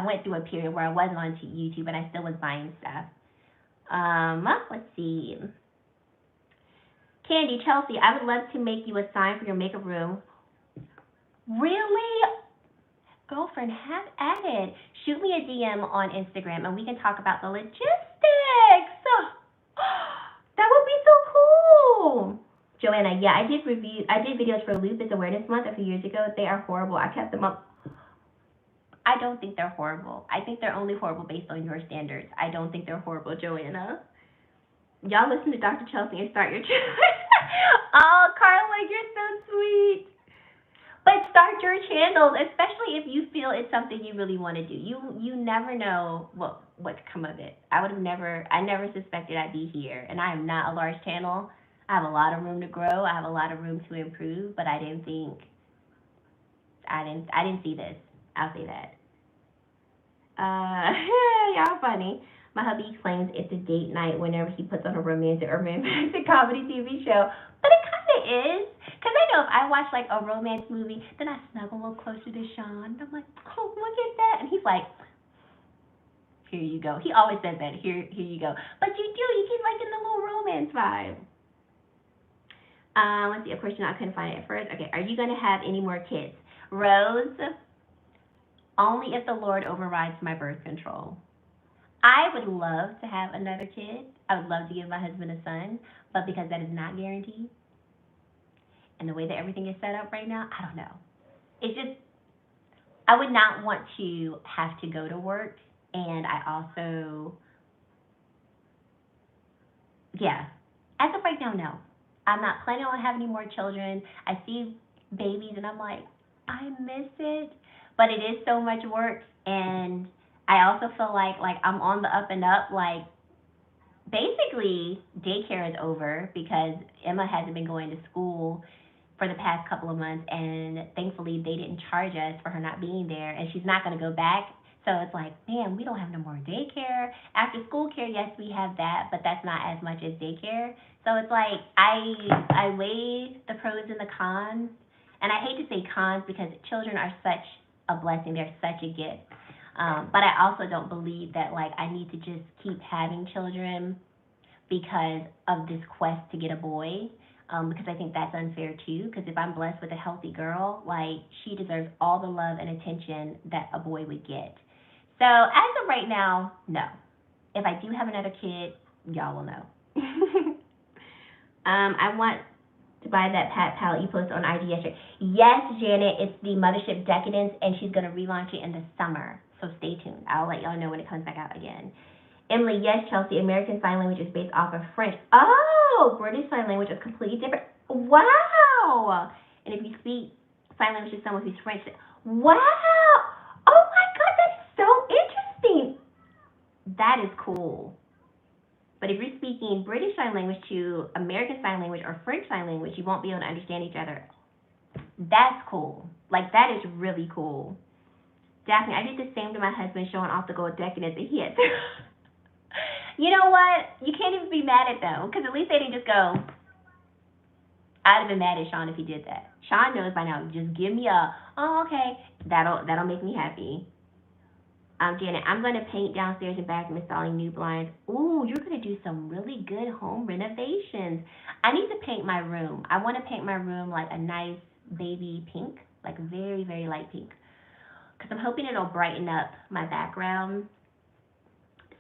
went through a period where I wasn't on YouTube and I still was buying stuff. Let's see. Candy, Chelsea, I would love to make you a sign for your makeup room. Really? Girlfriend, have at it. Shoot me a DM on Instagram and we can talk about the logistics. That would be so cool. Joanna, yeah, I did videos for Lupus Awareness Month a few years ago. They are horrible. I kept them up. I don't think they're horrible. I think they're only horrible based on your standards. I don't think they're horrible, Joanna. Y'all listen to Dr. Chelsea and start your channel. Oh, Carla, you're so sweet. But start your channels, especially if you feel it's something you really want to do. You never know what could come of it. I never suspected I'd be here, and I am not a large channel. I have a lot of room to grow. I have a lot of room to improve, but I didn't see this. I'll say that. Y'all funny. My hubby claims it's a date night whenever he puts on a romantic or romantic comedy TV show, but it kind of is. Because I know if I watch like a romance movie, then I snuggle a little closer to Sean. I'm like, oh, look at that. And he's like, here you go. He always says that, here you go. But you keep liking the little romance vibe. Let's see, a question I couldn't find it at first. Okay, are you going to have any more kids? Rose, only if the Lord overrides my birth control. I would love to have another kid. I would love to give my husband a son, but because that is not guaranteed, and the way that everything is set up right now, I don't know. It's just, I would not want to have to go to work, and I also, yeah, as of right now, no. I'm not planning on having any more children. I see babies, and I'm like, I miss it, but it is so much work, and I also feel like I'm on the up and up. Like, basically, daycare is over because Emma hasn't been going to school for the past couple of months, and thankfully they didn't charge us for her not being there, and she's not going to go back. So it's like, man, we don't have no more daycare. After school care, yes, we have that, but that's not as much as daycare. So it's like I weigh the pros and the cons, and I hate to say cons because children are such a blessing. They're such a gift. But I also don't believe that like I need to just keep having children because of this quest to get a boy. because I think that's unfair too. Because if I'm blessed with a healthy girl, like, she deserves all the love and attention that a boy would get. So as of right now, no. If I do have another kid, y'all will know. I want to buy that Pat palette you posted on IG yesterday. Yes, Janet, it's the Mothership Decadence, and she's going to relaunch it in the summer. So stay tuned. I'll let y'all know when it comes back out again. Emily, yes, Chelsea, American Sign Language is based off of French. Oh, British Sign Language is completely different. Wow. And if you speak sign language to someone who's French, wow. Oh my God, that is so interesting. That is cool. But if you're speaking British Sign Language to American Sign Language or French Sign Language, you won't be able to understand each other. That's cool. Like, that is really cool. Daphne, I did the same to my husband showing off the gold decadence, and he had to. You know what? You can't even be mad at them, because at least they didn't just go. I'd have been mad at Sean if he did that. Sean knows by now. Just give me a, oh, okay. That'll make me happy. Janet, I'm going to paint downstairs and bathroom, installing new blinds. Ooh, you're going to do some really good home renovations. I need to paint my room. I want to paint my room like a nice baby pink, like very, very light pink. Because I'm hoping it'll brighten up my background.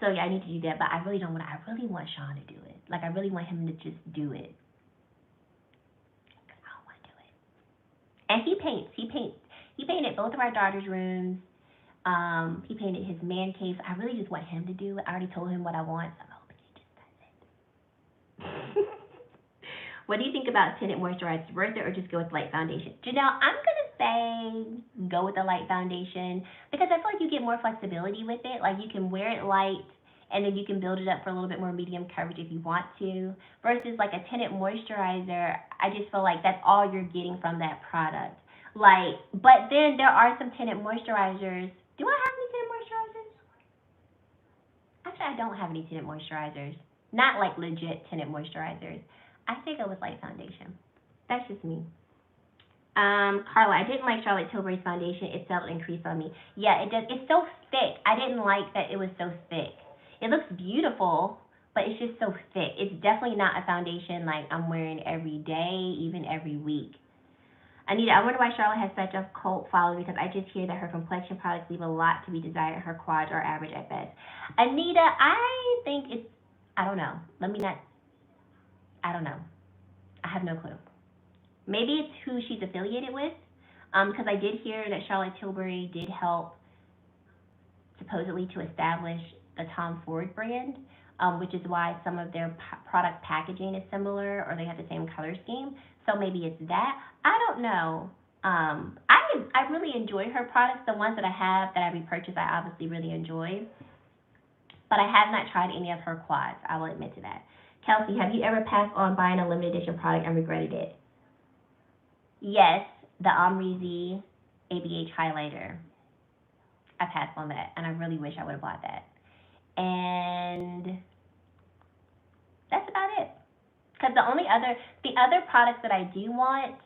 So yeah, I need to do that, but I really want Sean to do it. Like, I really want him to just do it. I don't want to do it. And he paints. He painted both of our daughters' rooms. He painted his man cave. I really just want him to do it. I already told him what I want, so I'm hoping he just does it. What do you think about tinted moisturizer? Worth it or just go with light foundation? Janelle, I'm going to say go with the light foundation because I feel like you get more flexibility with it. Like, you can wear it light and then you can build it up for a little bit more medium coverage if you want to. Versus like a tinted moisturizer, I just feel like that's all you're getting from that product. Like, but then there are some tinted moisturizers. Do I have any tinted moisturizers? Actually, I don't have any tinted moisturizers. Not like legit tinted moisturizers. I say go with light foundation. That's just me. Carla, I didn't like Charlotte Tilbury's foundation. It felt increased on me. Yeah, it does. It's so thick. I didn't like that it was so thick. It looks beautiful, but it's just so thick. It's definitely not a foundation like I'm wearing every day, even every week. Anita, I wonder why Charlotte has such a cult following because I just hear that her complexion products leave a lot to be desired. Her quads are average at best. Anita, I think it's, I don't know. I don't know. I have no clue. Maybe it's who she's affiliated with, because I did hear that Charlotte Tilbury did help supposedly to establish the Tom Ford brand, which is why some of their product packaging is similar or they have the same color scheme. So maybe it's that. I don't know. I really enjoy her products. The ones that I have that I repurchase, I obviously really enjoy. But I have not tried any of her quads. I will admit to that. Kelsey, have you ever passed on buying a limited edition product and regretted it? Yes, the Omri Z ABH highlighter. I passed on that, and I really wish I would have bought that. And that's about it. Because the other products that I do want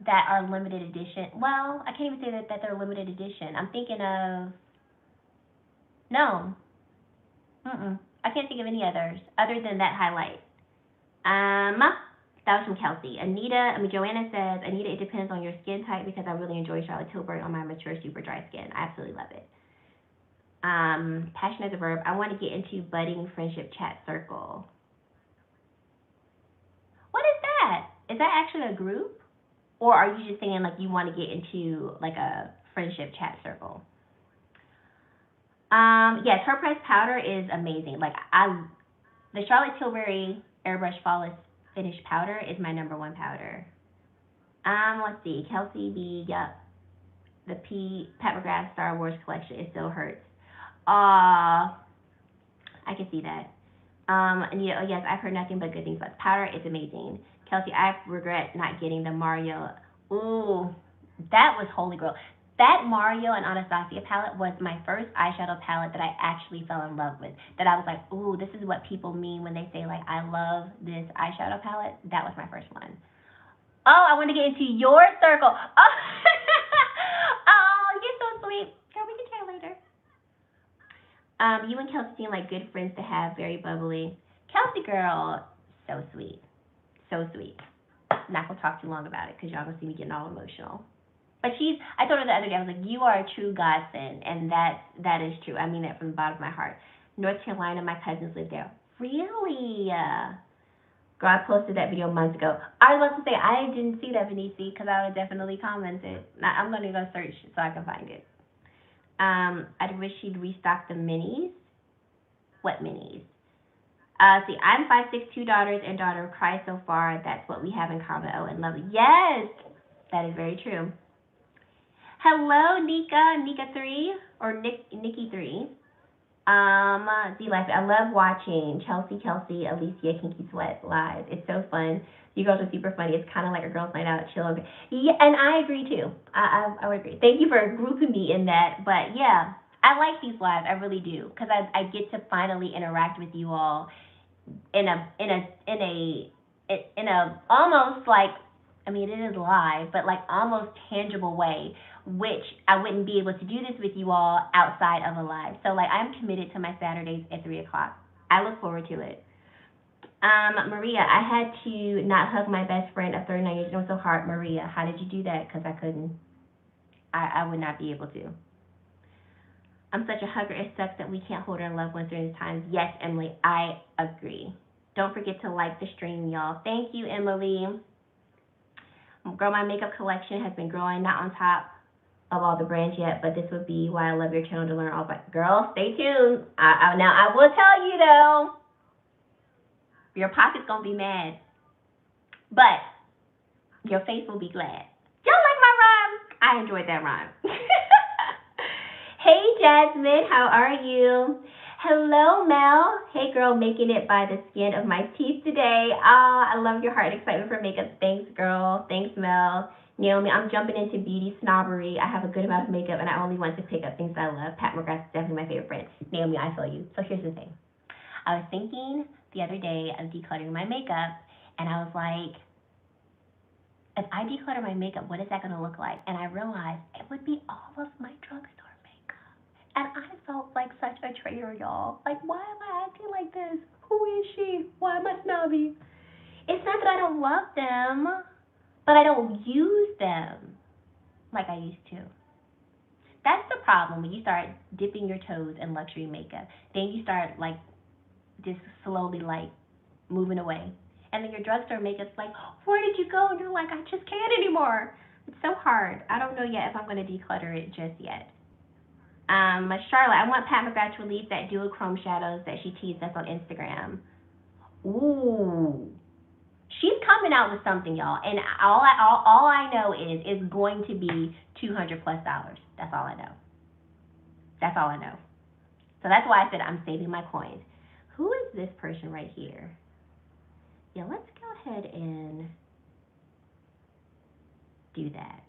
that are limited edition, well, I can't even say that they're limited edition. I'm thinking of, no. I can't think of any others other than that highlight. That was from Kelsey. Joanna says, Anita, it depends on your skin type because I really enjoy Charlotte Tilbury on my mature, super dry skin. I absolutely love it. Passion as a verb. I want to get into budding friendship chat circle. What is that? Is that actually a group? Or are you just saying like you want to get into like a friendship chat circle? Yes, her pressed powder is amazing. Like the Charlotte Tilbury Airbrush Flawless Finish powder is my #1 powder. Let's see, Kelsey B. Yep, the Pat McGrath Star Wars collection. It still hurts. I can see that. Anita, oh yes, I've heard nothing but good things about the powder. It's amazing. Kelsey, I regret not getting the Mario. Ooh, that was holy grail. That Mario and Anastasia palette was my first eyeshadow palette that I actually fell in love with. That I was like, ooh, this is what people mean when they say, like, I love this eyeshadow palette. That was my first one. Oh, I want to get into your circle. Oh, oh, you're so sweet. Girl, we can chat later. You and Kelsey seem like good friends to have, very bubbly. Kelsey girl, so sweet. So sweet. not gonna talk too long about it because y'all gonna see me getting all emotional. But I told her the other day, I was like, you are a true godsend, and that is true. I mean that from the bottom of my heart. North Carolina, my cousins live there. Really? Girl, I posted that video months ago. I was about to say, I didn't see that, Benici, because I would have definitely commented. Now, I'm going to go search so I can find it. I wish she'd restock the minis. What minis? See, I'm 5'6", 2 daughters, and daughter of Christ so far. That's what we have in common. Oh, and lovely. Yes, that is very true. Hello, Nika3, or Nikki 3. D-Life, I love watching Chelsea, Alicia, Kinky Sweat live. It's so fun. You girls are super funny. It's kind of like a girls' night out, chill. Yeah, and I agree too. I would agree. Thank you for grouping me in that. But yeah, I like these lives. I really do, because I get to finally interact with you all in a almost like, I mean, it is live, but like almost tangible way, which I wouldn't be able to do this with you all outside of a live. So like, I'm committed to my Saturdays at 3 o'clock. I look forward to it. Maria, I had to not hug my best friend of 39 years. It was so hard. Maria, how did you do that? Because I couldn't. I would not be able to. I'm such a hugger. It sucks that we can't hold our loved ones during these times. Yes, Emily, I agree. Don't forget to like the stream, y'all. Thank you, Emily. Girl, my makeup collection has been growing, not on top of all the brands yet, but this would be why I love your channel, to learn all about. Girl, stay tuned. Now, I will tell you, though, your pocket's going to be mad, but your face will be glad. Y'all like my rhyme? I enjoyed that rhyme. Hey, Jasmine, how are you? Hello, Mel. Hey, girl, making it by the skin of my teeth today. I love your heart and excitement for makeup. Thanks, girl. Thanks, Mel. Naomi, I'm jumping into beauty snobbery. I have a good amount of makeup, and I only want to pick up things I love. Pat McGrath is definitely my favorite friend. Naomi, I feel you. So here's the thing. I was thinking the other day of decluttering my makeup, and I was like, if I declutter my makeup, what is that going to look like? And I realized it would be all of my drugstore makeup. And I felt like such a traitor, y'all. Like, why am I acting like this? Who is she? Why am I snobby? It's not that I don't love them, but I don't use them like I used to. That's the problem when you start dipping your toes in luxury makeup. Then you start, like, just slowly, like, moving away. And then your drugstore makeup's like, where did you go? And you're like, I just can't anymore. It's so hard. I don't know yet if I'm going to declutter it just yet. Charlotte, I want Pat McGrath to release that duochrome shadows that she teased us on Instagram. Ooh. She's coming out with something, y'all. And all I know is it's going to be $200+. That's all I know. That's all I know. So that's why I said I'm saving my coins. Who is this person right here? Yeah, let's go ahead and do that.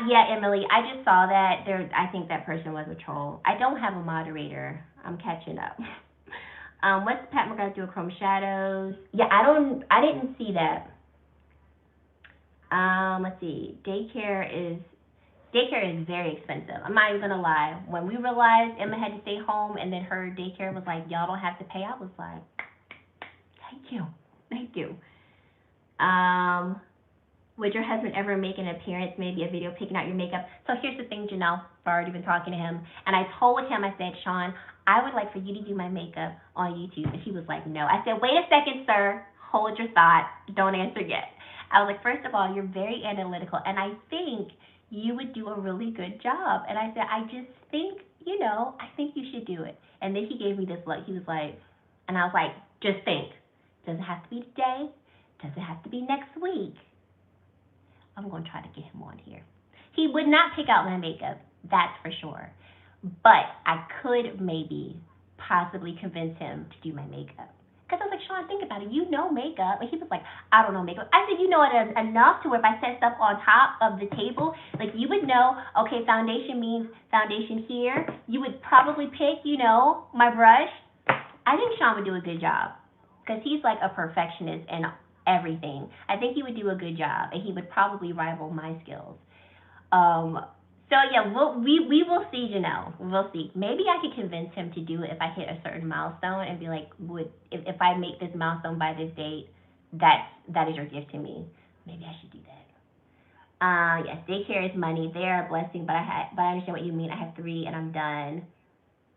Yeah, Emily, I just saw that. I think that person was a troll. I don't have a moderator. I'm catching up. What's Pat McGrath duochrome shadows? Yeah, I didn't see that. Let's see. Daycare is very expensive. I'm not even gonna lie. When we realized Emma had to stay home and then her daycare was like, y'all don't have to pay, I was like, thank you. Would your husband ever make an appearance, maybe a video picking out your makeup? So here's the thing, Janelle. I've already been talking to him, and I told him, I said, Sean, I would like for you to do my makeup on YouTube. And he was like, no. I said, wait a second, sir. Hold your thought. Don't answer yet. I was like, first of all, you're very analytical, and I think you would do a really good job. And I said, I just think, I think you should do it. And then he gave me this look. He was like, and I was like, just think. Does it have to be today? Does it have to be next week? I'm going to try to get him on here. He would not pick out my makeup, that's for sure. But I could maybe possibly convince him to do my makeup. Because I was like, Sean, think about it. You know makeup. And he was like, I don't know makeup. I said, you know it enough to where if I set stuff on top of the table, like you would know, okay, foundation means foundation here. You would probably pick, my brush. I think Sean would do a good job. Because he's like a perfectionist and everything. I think he would do a good job, and he would probably rival my skills. So yeah, we will see, Janelle. We'll see. Maybe I could convince him to do it if I hit a certain milestone and be like, if I make this milestone by this date, that is your gift to me. Maybe I should do that. Yes, daycare is money. They are a blessing, but I understand what you mean. I have 3 and I'm done.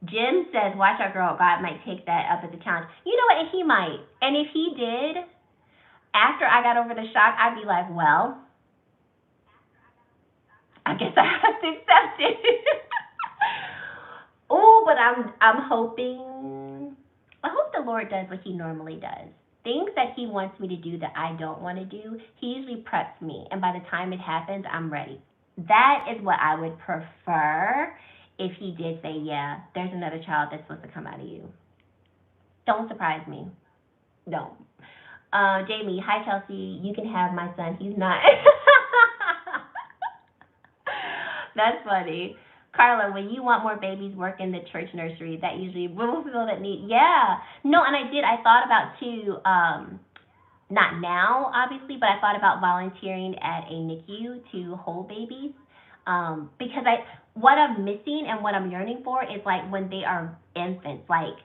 Jim says, watch out, girl. God might take that up as a challenge. You know what? And he might. And if he did, after I got over the shock, I'd be like, well, I guess I have to accept it. Oh, but I'm hoping. I hope the Lord does what He normally does. Things that He wants me to do that I don't want to do, He usually preps me, and by the time it happens, I'm ready. That is what I would prefer if He did say, yeah, there's another child that's supposed to come out of you. Don't surprise me. Don't. Jamie, hi Chelsea. You can have my son. He's not. That's funny. Carla, when you want more babies, work in the church nursery. That usually will fill that need. Yeah. No, and I did. I thought about too. Not now, obviously, but I thought about volunteering at a NICU to hold babies. Because what I'm missing and what I'm yearning for is like when they are infants, like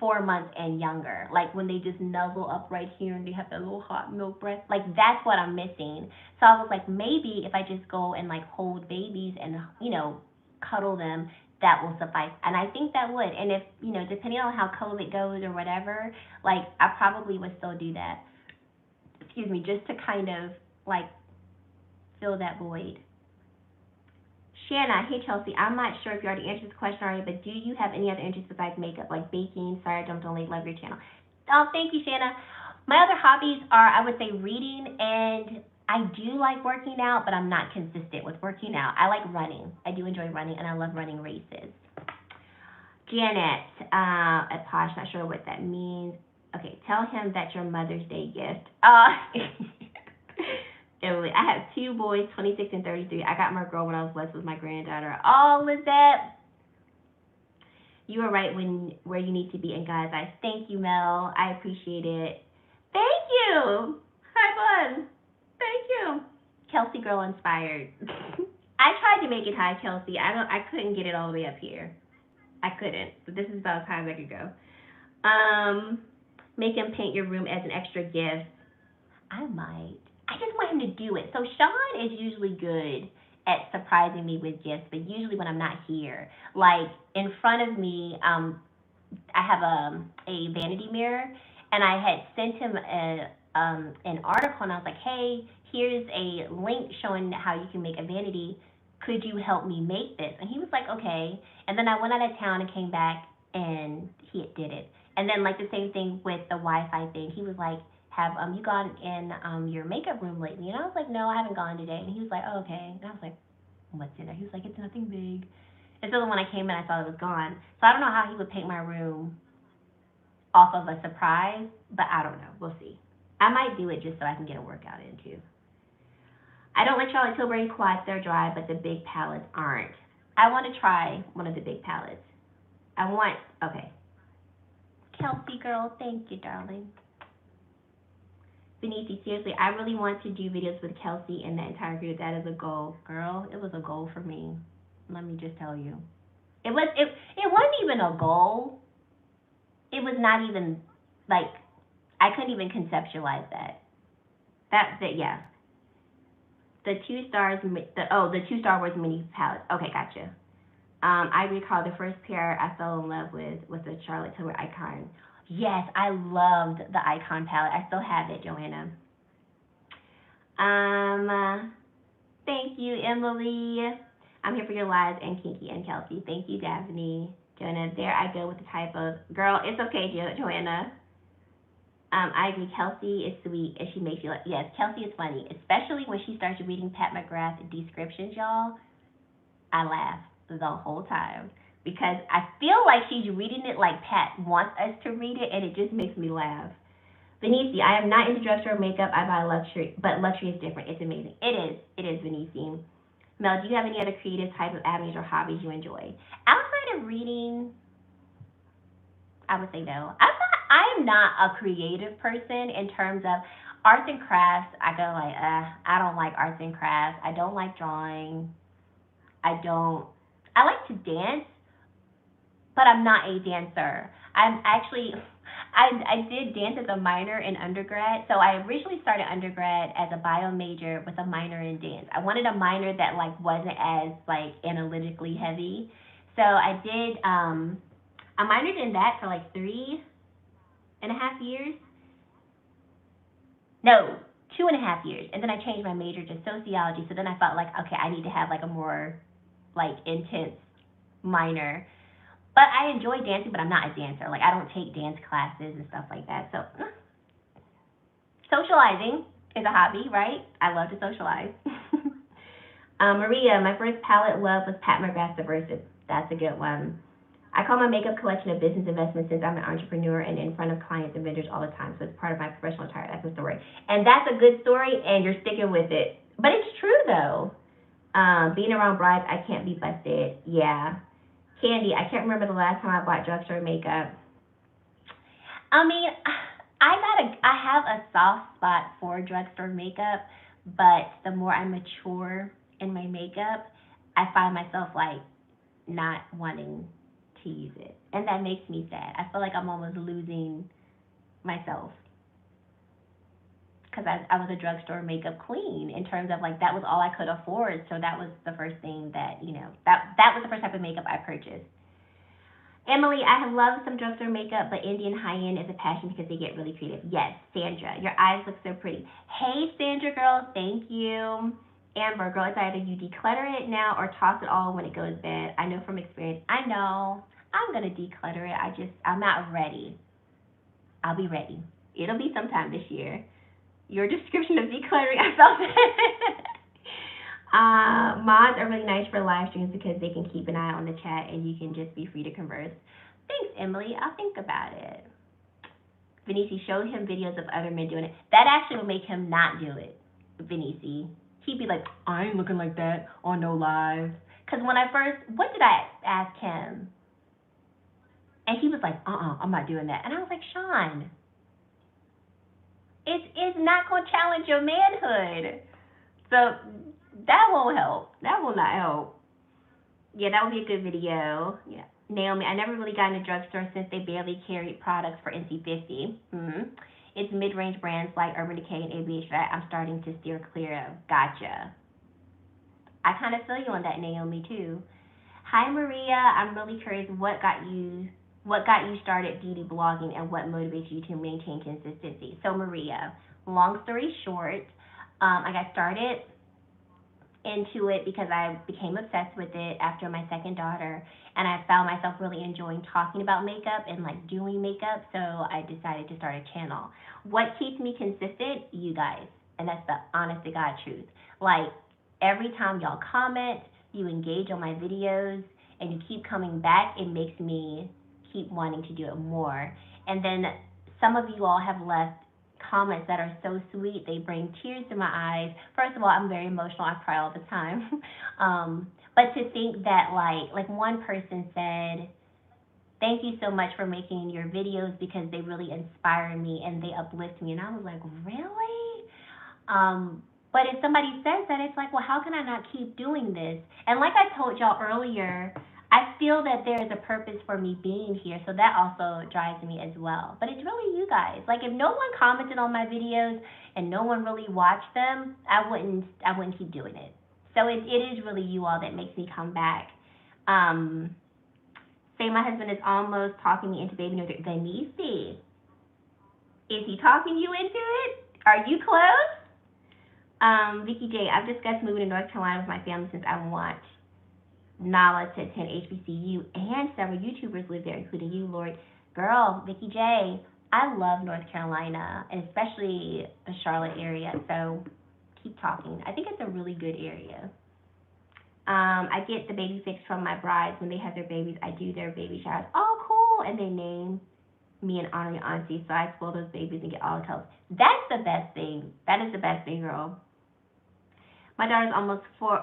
4 months and younger, like when they just nuzzle up right here and they have that little hot milk breast. Like that's what I'm missing. So I was like, maybe if I just go and like hold babies and cuddle them, that will suffice. And I think that would. And if depending on how COVID goes or whatever, like I probably would still do that. Excuse me, just to kind of like fill that void. Shanna, hey Chelsea, I'm not sure if you already answered this question already, but do you have any other interests besides makeup, like baking? Sorry, I jumped on late. Love your channel. Oh, thank you, Shanna. My other hobbies are, I would say, reading, and I do like working out, but I'm not consistent with working out. I like running. I do enjoy running, and I love running races. Janet, at Posh, not sure what that means. Okay, tell him that's your Mother's Day gift. Anyway, I have 2 boys, 26 and 33. I got my girl when I was blessed with my granddaughter. Oh, Lizette, you are right where you need to be in God's eyes. Thank you, Mel. I appreciate it. Thank you. Hi, bud. Thank you. Kelsey Girl Inspired. I tried to make it high, Chelsea. I couldn't get it all the way up here. I couldn't. But this is about as high as I could go. Make him paint your room as an extra gift. I might. I just want him to do it. So Sean is usually good at surprising me with gifts, but usually when I'm not here, like in front of me, I have a vanity mirror, and I had sent him an article, and I was like, hey, here's a link showing how you can make a vanity. Could you help me make this? And he was like, okay. And then I went out of town and came back, and he did it. And then like the same thing with the Wi-Fi thing. He was like, have you gone in your makeup room lately? And I was like, no, I haven't gone today. And he was like, oh, okay. And I was like, what's in there? He was like, it's nothing big. And so when I came in, I thought it was gone. So I don't know how he would paint my room off of a surprise, but I don't know. We'll see. I might do it just so I can get a workout in too. I don't like Charlotte Tilbury quads. They're dry, but the big palettes aren't. I want to try one of the big palettes. Okay. Kelsey girl, thank you, darling. Benici, seriously, I really want to do videos with Kelsey and the entire group. That is a goal. Girl, it was a goal for me. Let me just tell you. It wasn't even a goal. It was not even, like, I couldn't even conceptualize that. Yeah. The 2 Star Wars mini palette. Okay, gotcha. I recall the first pair I fell in love with was the Charlotte Tilbury Icon. Yes, I loved the Icon palette. I still have it, Joanna. Thank you, Emily. I'm here for your lives and Kinky and Kelsey. Thank you, Daphne. Joanna, there I go with the type of girl. It's okay, Joanna. I agree. Kelsey is sweet and she makes you like, yes, Kelsey is funny, especially when she starts reading Pat McGrath descriptions, y'all. I laugh the whole time because I feel like she's reading it like Pat wants us to read it, and it just makes me laugh. Benici, I am not into drugstore makeup. I buy luxury, but luxury is different. It's amazing. It is, Benici. Mel, do you have any other creative type of avenues or hobbies you enjoy? Outside of reading, I would say no. I am not a creative person in terms of arts and crafts. I go like, I don't like arts and crafts. I don't like drawing. I like to dance, but I'm not a dancer. I'm actually, I did dance as a minor in undergrad. So I originally started undergrad as a bio major with a minor in dance. I wanted a minor that like wasn't as like analytically heavy. So I minored in that for like 3.5 years. No, 2.5 years. And then I changed my major to sociology. So then I felt like, okay, I need to have like a more like intense minor. But I enjoy dancing, but I'm not a dancer. Like I don't take dance classes and stuff like that. So socializing is a hobby, right? I love to socialize. Maria, my first palette love was Pat McGrath Subversive. That's a good one. I call my makeup collection a business investment since I'm an entrepreneur and in front of clients and vendors all the time. So it's part of my professional attire. That's a story. And that's a good story, and you're sticking with it. But it's true, though. Being around brides, I can't be busted. Yeah. Candy, I can't remember the last time I bought drugstore makeup. I mean, I have a soft spot for drugstore makeup, but the more I mature in my makeup, I find myself like not wanting to use it, and that makes me sad. I feel like I'm almost losing myself because I was a drugstore makeup queen in terms of like that was all I could afford, so that was the first thing that that was the first type of makeup I purchased. Emily, I have loved some drugstore makeup, but Indian high-end is a passion because they get really creative. Yes, Sandra, your eyes look so pretty. Hey, Sandra girl, thank you. Amber, girl, it's either you declutter it now or toss it all when it goes bad. I know from experience. I know. I'm going to declutter it. I'm not ready. I'll be ready. It'll be sometime this year. Your description of decluttering, I felt it. Mods are really nice for live streams because they can keep an eye on the chat and you can just be free to converse. Thanks, Emily. I'll think about it. Vinici showed him videos of other men doing it. That actually will make him not do it, Vinici. He'd be like, I ain't looking like that on no live. Because when I first, what did I ask him? And he was like, I'm not doing that. And I was like, Sean, it's not going to challenge your manhood. So that won't help. That will not help. Yeah, that would be a good video. Yeah. Naomi, I never really got in a drugstore since they barely carried products for NC50. It's mid-range brands like Urban Decay and ABH that I'm starting to steer clear of. Gotcha. I kind of feel you on that, Naomi, too. Hi, Maria. I'm really curious what got you started beauty blogging and what motivates you to maintain consistency. So, Maria, long story short, I got started into it because I became obsessed with it after my second daughter, and I found myself really enjoying talking about makeup and like doing makeup, so I decided to start a channel. What keeps me consistent? You guys, and that's the honest to God truth. Like every time y'all comment, you engage on my videos, and you keep coming back, it makes me keep wanting to do it more. And then some of you all have left comments that are so sweet. They bring tears to my eyes. First of all, I'm very emotional. I cry all the time. But to think that like one person said, thank you so much for making your videos because they really inspire me and they uplift me. And I was like, really? But if somebody says that, it's like, well, how can I not keep doing this? And like I told y'all earlier, I feel that there is a purpose for me being here, so that also drives me as well. But it's really you guys. Like if no one commented on my videos and no one really watched them, I wouldn't keep doing it. So it is really you all that makes me come back. Say my husband is almost talking me into baby nursery. Venice, is he talking you into it? Are you close? Vicky J, I've discussed moving to North Carolina with my family since I want Nala to attend HBCU, and several YouTubers live there, including you, Lord. Girl, Vicky J, I love North Carolina, and especially the Charlotte area, so keep talking. I think it's a really good area. I get the baby fix from my brides when they have their babies. I do their baby showers. Oh, cool. And they name me and honor your auntie, so I spoil those babies and get all the colors. That's the best thing. That is the best thing, girl. My daughter's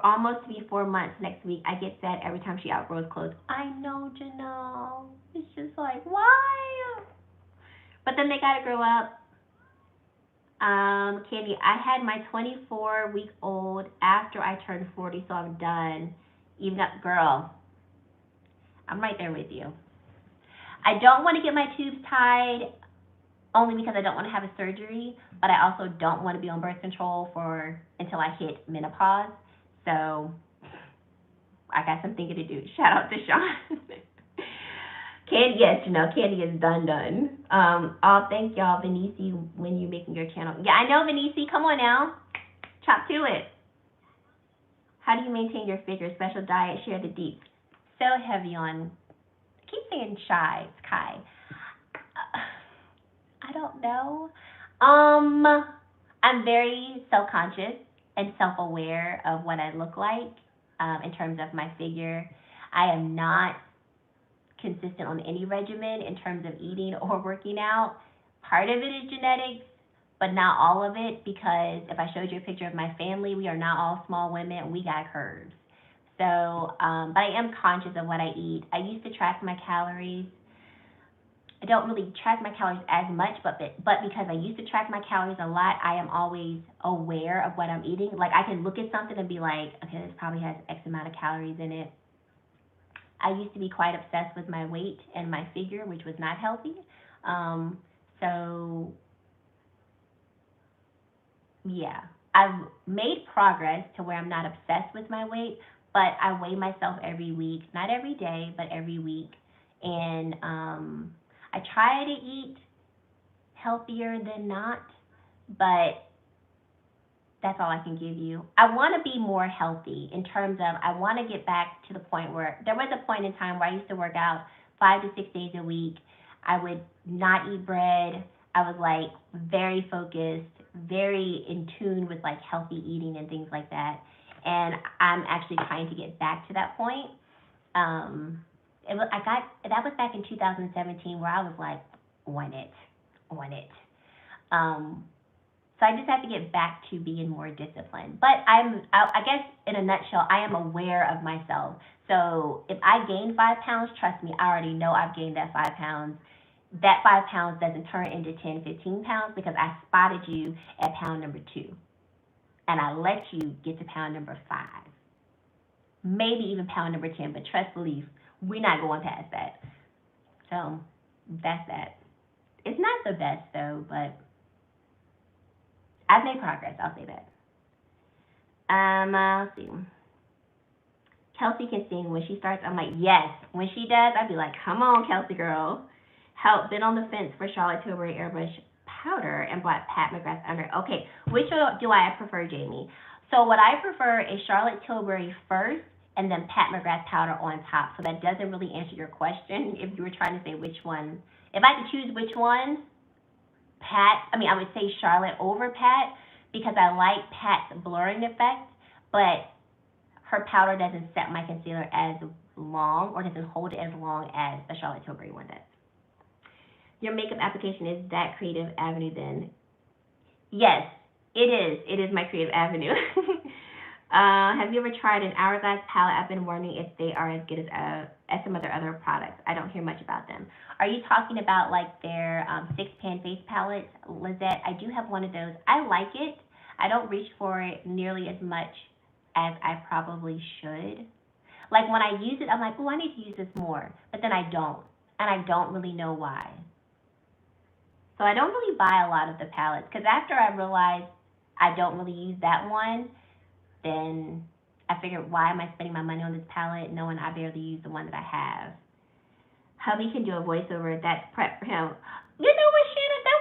almost to be 4 months next week. I get sad every time she outgrows clothes. I know, Janelle. It's just like, why? But then they gotta grow up. Candy, I had my 24-week-old after I turned 40, so I'm done. Even up, girl. I'm right there with you. I don't want to get my tubes tied only because I don't want to have a surgery, but I also don't want to be on birth control until I hit menopause. So I got some thinking to do. Shout out to Sean. Candy, yes, Candy is done. Oh, thank y'all, Venice, when you making your channel. Yeah, I know, Venice. Come on now. Chop to it. How do you maintain your figure? Special diet, share the deets. So heavy on, I keep saying shy, it's Kai. I don't know. I'm very self-conscious and self-aware of what I look like in terms of my figure. I am not consistent on any regimen in terms of eating or working out. Part of it is genetics, but not all of it, because if I showed you a picture of my family, we are not all small women. We got curves. So, but I am conscious of what I eat. I used to track my calories. I don't really track my calories as much, but because I used to track my calories a lot, I am always aware of what I'm eating. Like, I can look at something and be like, okay, this probably has X amount of calories in it. I used to be quite obsessed with my weight and my figure, which was not healthy. So, yeah, I've made progress to where I'm not obsessed with my weight, but I weigh myself every week, not every day, but every week. And I try to eat healthier than not, but that's all I can give you. I want to be more healthy in terms of, I want to get back to the point where, there was a point in time where I used to work out 5 to 6 days a week. I would not eat bread. I was like very focused, very in tune with like healthy eating and things like that. And I'm actually trying to get back to that point. That was back in 2017 where I was like, on it. So I just have to get back to being more disciplined. But I guess in a nutshell, I am aware of myself. So if I gain 5 pounds, trust me, I already know I've gained that 5 pounds. That 5 pounds doesn't turn into 10, 15 pounds because I spotted you at pound number 2. And I let you get to pound number 5. Maybe even pound number 10, but trust believe, we're not going past that. So that's that. It's not the best though, but I've made progress, I'll say that. Let's see. Kelsey can sing when she starts. I'm like, yes. When she does, I'd be like, come on, Kelsey girl. Help. Been on the fence for Charlotte Tilbury Airbrush powder and bought Pat McGrath under. Okay, which do I prefer, Jamie? So what I prefer is Charlotte Tilbury first and then Pat McGrath powder on top. So that doesn't really answer your question if you were trying to say which one. If I could choose which one, I would say Charlotte over Pat because I like Pat's blurring effect, but her powder doesn't set my concealer as long or doesn't hold it as long as the Charlotte Tilbury one does. Your makeup application is that creative avenue then? Yes, it is. It is my creative avenue. Have you ever tried an Hourglass palette? I've been wondering if they are as good as some of their other products. I don't hear much about them. Are you talking about like their 6-pan face palettes, Lizette? I do have one of those. I like it. I don't reach for it nearly as much as I probably should. Like when I use it, I'm like, oh, I need to use this more. But then I don't. And I don't really know why. So I don't really buy a lot of the palettes. Because after I realized I don't really use that one, then I figured, why am I spending my money on this palette knowing I barely use the one that I have? Hubby can do a voiceover. That's prep for him. You know what, Shannon? That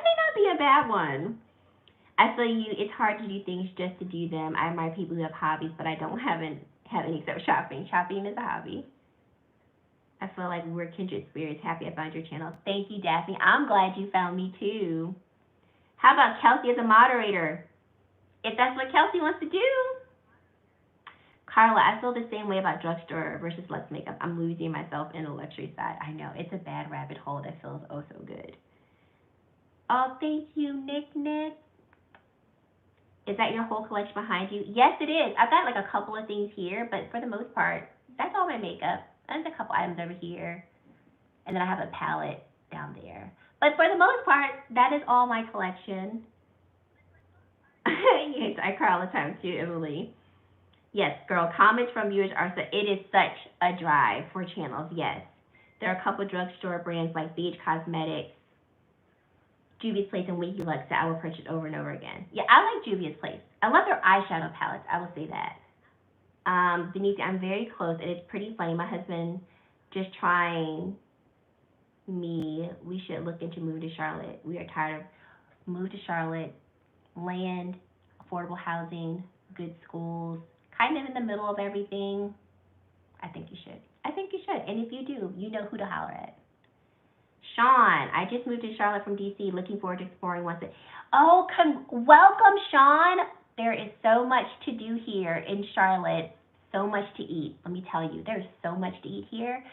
may not be a bad one. I feel you. It's hard to do things just to do them. I admire people who have hobbies, but I don't have any except shopping. Shopping is a hobby. I feel like we're kindred spirits. Happy I found your channel. Thank you, Daphne. I'm glad you found me too. How about Kelsey as a moderator? If that's what Kelsey wants to do. Carla, I feel the same way about drugstore versus Luxe makeup. I'm losing myself in the luxury side. I know, it's a bad rabbit hole that feels oh so good. Oh, thank you, Nick. Is that your whole collection behind you? Yes, it is. I've got like a couple of things here, but for the most part, that's all my makeup. There's a couple items over here, and then I have a palette down there. But for the most part, that is all my collection. Yes, I cry all the time too, Emily. Yes, girl, comments from viewers are so, it is such a drive for channels, yes. There are a couple drugstore brands like Beach Cosmetics, Juvia's Place, and Winky Lux that I will purchase over and over again. Yeah, I like Juvia's Place. I love their eyeshadow palettes, I will say that. Denise, I'm very close. It is pretty funny. My husband just trying me. We should look into moving to Charlotte. We are tired of move to Charlotte, land, affordable housing, good schools, kind of in the middle of everything. I think you should. I think you should. And if you do, you know who to holler at. Sean, I just moved to Charlotte from DC. Looking forward to exploring once it. Oh, welcome, Sean. There is so much to do here in Charlotte. So much to eat. Let me tell you, there's so much to eat here.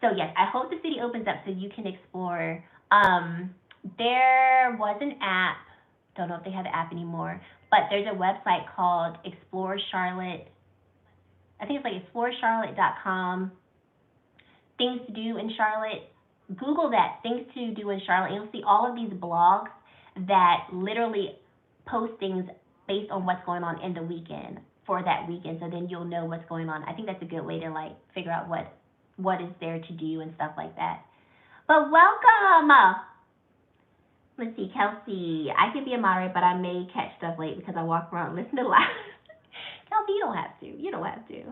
So yes, I hope the city opens up so you can explore. There was an app. Don't know if they have the app anymore, but there's a website called Explore Charlotte. I think it's like explorecharlotte.com. Things to do in Charlotte. Google that, things to do in Charlotte, and you'll see all of these blogs that literally post things based on what's going on in the weekend for that weekend, so then you'll know what's going on. I think that's a good way to like figure out what is there to do and stuff like that. But welcome! Let's see, Kelsey. I can be a moderator, but I may catch stuff late because I walk around and listen to live. Kelsey, you don't have to. You don't have to.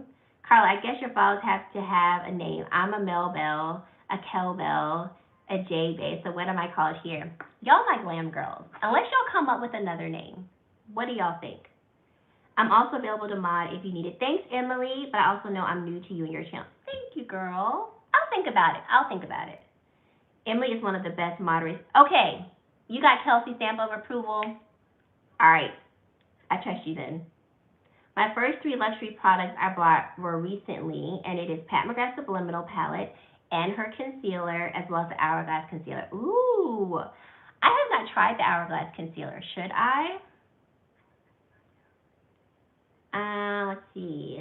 Carla, I guess your files have to have a name. I'm a Mel Bell, a Kel Bell, a J Bay. So what am I called here? Y'all my glam girls. Unless y'all come up with another name. What do y'all think? I'm also available to mod if you need it. Thanks, Emily, but I also know I'm new to you and your channel. Thank you, girl. I'll think about it. I'll think about it. Emily is one of the best moderators. Okay, you got Kelsey's stamp of approval. All right, I trust you then. My first 3 luxury products I bought were recently, and it is Pat McGrath Subliminal Palette and her concealer, as well as the Hourglass Concealer. Ooh, I have not tried the Hourglass Concealer. Should I? Let's see.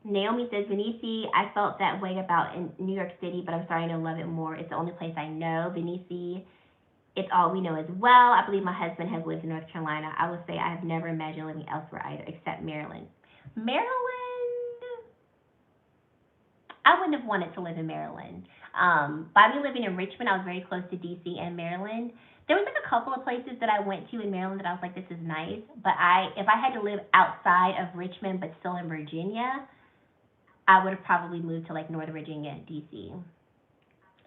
Naomi says, Venice, I felt that way about in New York City, but I'm starting to love it more. It's the only place I know. Venice, it's all we know as well. I believe my husband has lived in North Carolina. I would say I have never imagined living elsewhere either, except Maryland. Maryland? I wouldn't have wanted to live in Maryland. By me living in Richmond, I was very close to DC and Maryland. There was like a couple of places that I went to in Maryland that I was like, this is nice. But if I had to live outside of Richmond but still in Virginia, I would have probably moved to like Northern Virginia, DC.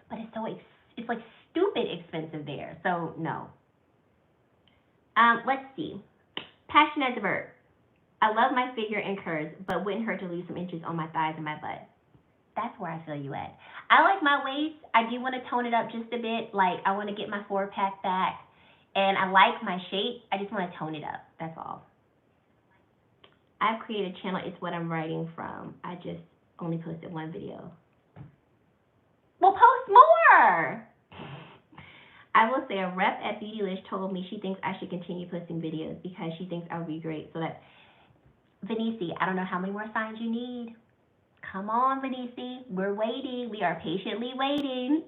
But it's like stupid expensive there. So no. Let's see. Passion as a verb. I love my figure and curves, but wouldn't hurt to lose some inches on my thighs and my butt. That's where I feel you at. I like my waist. I do want to tone it up just a bit. Like, I want to get my 4-pack back. And I like my shape. I just want to tone it up. That's all. I've created a channel. It's what I'm writing from. I just only posted 1 video. Well, post more! I will say a rep at Beautylish told me she thinks I should continue posting videos because she thinks I would be great. So that, Venice, I don't know how many more signs you need. Come on, Venice. We're waiting. We are patiently waiting.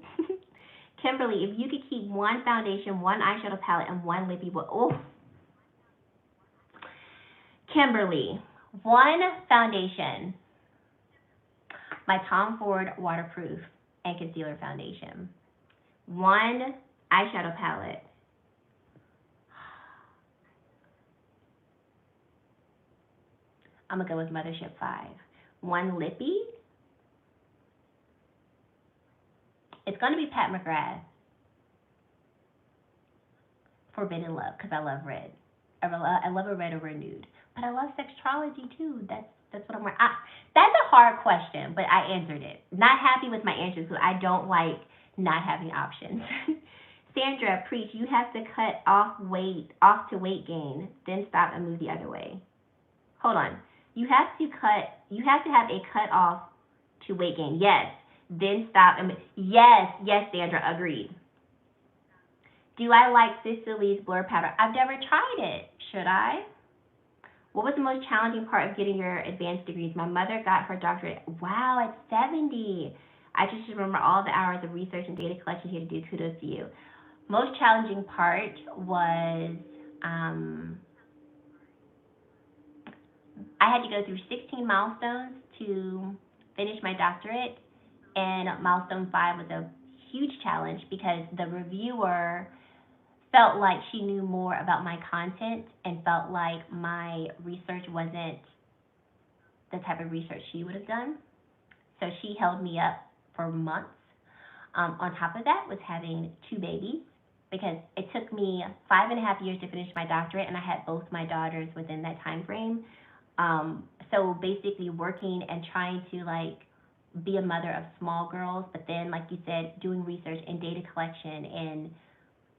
Kimberly, if you could keep 1 foundation, 1 eyeshadow palette, and 1 lippy, oh. Kimberly, 1 foundation. My Tom Ford waterproof and concealer foundation. 1 eyeshadow palette. I'm going to go with Mothership 5. 1 lippy. It's going to be Pat McGrath. Forbidden Love, because I love red. I love a red over a nude. But I love sexuality too. That's what I'm wearing. That's a hard question, but I answered it. Not happy with my answers because I don't like not having options. Sandra, preach. You have to cut off to weight gain, then stop and move the other way. Hold on. You have to have a cut off to weight gain. Yes. Then stop and yes, Sandra, agreed. Do I like Sicily's blur powder? I've never tried it. Should I? What was the most challenging part of getting your advanced degrees? My mother got her doctorate. Wow, at 70. I just remember all the hours of research and data collection you had to do. Kudos to you. Most challenging part was I had to go through 16 milestones to finish my doctorate, and milestone 5 was a huge challenge because the reviewer felt like she knew more about my content and felt like my research wasn't the type of research she would have done. So she held me up for months. On top of that was having 2 babies, because it took me 5.5 years to finish my doctorate, and I had both my daughters within that time frame. So basically working and trying to like be a mother of small girls, but then like you said, doing research and data collection and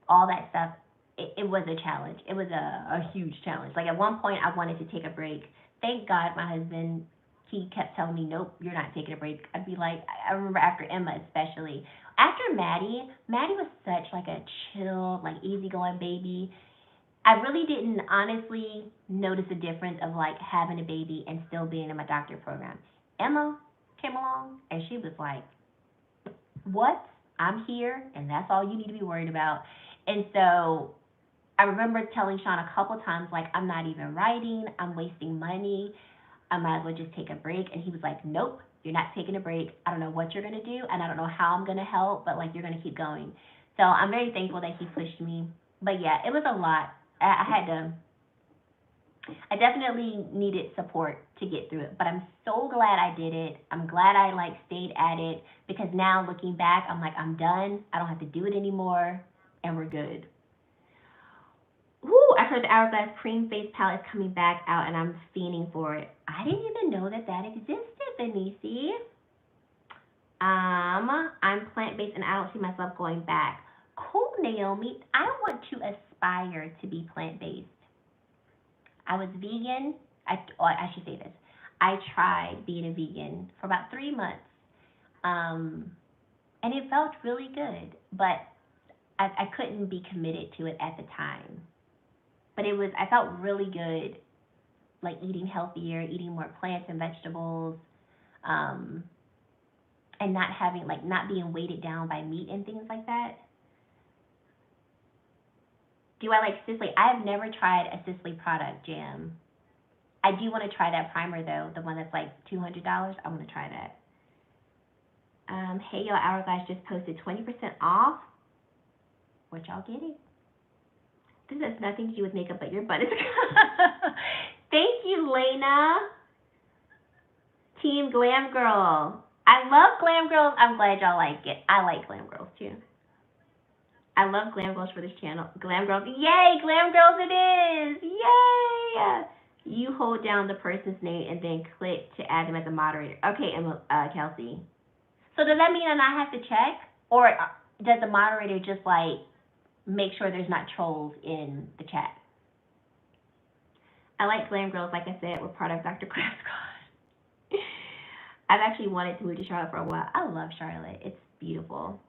all that stuff, it was a challenge. It was a huge challenge. Like at one point I wanted to take a break. Thank God my husband, he kept telling me, nope, you're not taking a break. I'd be like, I remember after Emma especially. After Maddie was such like a chill, like easygoing baby. I really didn't honestly notice a difference of like having a baby and still being in my doctorate program. Emma came along and she was like, what? I'm here and that's all you need to be worried about. And so I remember telling Sean a couple times, like, I'm not even writing, I'm wasting money, I might as well just take a break. And he was like, nope, you're not taking a break. I don't know what you're going to do and I don't know how I'm going to help, but like you're going to keep going. So I'm very thankful that he pushed me. But yeah, it was a lot. I definitely needed support to get through it, but I'm so glad I did it. I'm glad I like stayed at it, because now looking back, I'm like, I'm done. I don't have to do it anymore, and we're good. Woo, I heard the Hourglass Cream Face Palette is coming back out, and I'm fiending for it. I didn't even know that existed, Benisi. I'm plant-based, and I don't see myself going back. Cool, Naomi. I want to aspire to be plant-based. I was vegan. I should say this. I tried being a vegan for about 3 months, and it felt really good, but I couldn't be committed to it at the time. But I felt really good, like eating healthier, eating more plants and vegetables, and not being weighted down by meat and things like that. Do I like Sisley? I have never tried a Sisley product, Jam. I do want to try that primer though, the one that's like $200. I want to try that. Hey y'all, Hourglass just posted 20% off. What y'all getting? This has nothing to do with makeup, but your butt is. Thank you, Lena. Team Glam Girl. I love Glam Girls. I'm glad y'all like it. I like Glam Girls too. I love Glam Girls for this channel. Glam Girls. Yay, Glam Girls it is. Yay. You hold down the person's name and then click to add them as a moderator. Okay, Kelsey. So does that mean that I have to check? Or does the moderator just like make sure there's not trolls in the chat? I like Glam Girls, like I said, we're part of Dr. Crab Squad. I've actually wanted to move to Charlotte for a while. I love Charlotte. It's beautiful.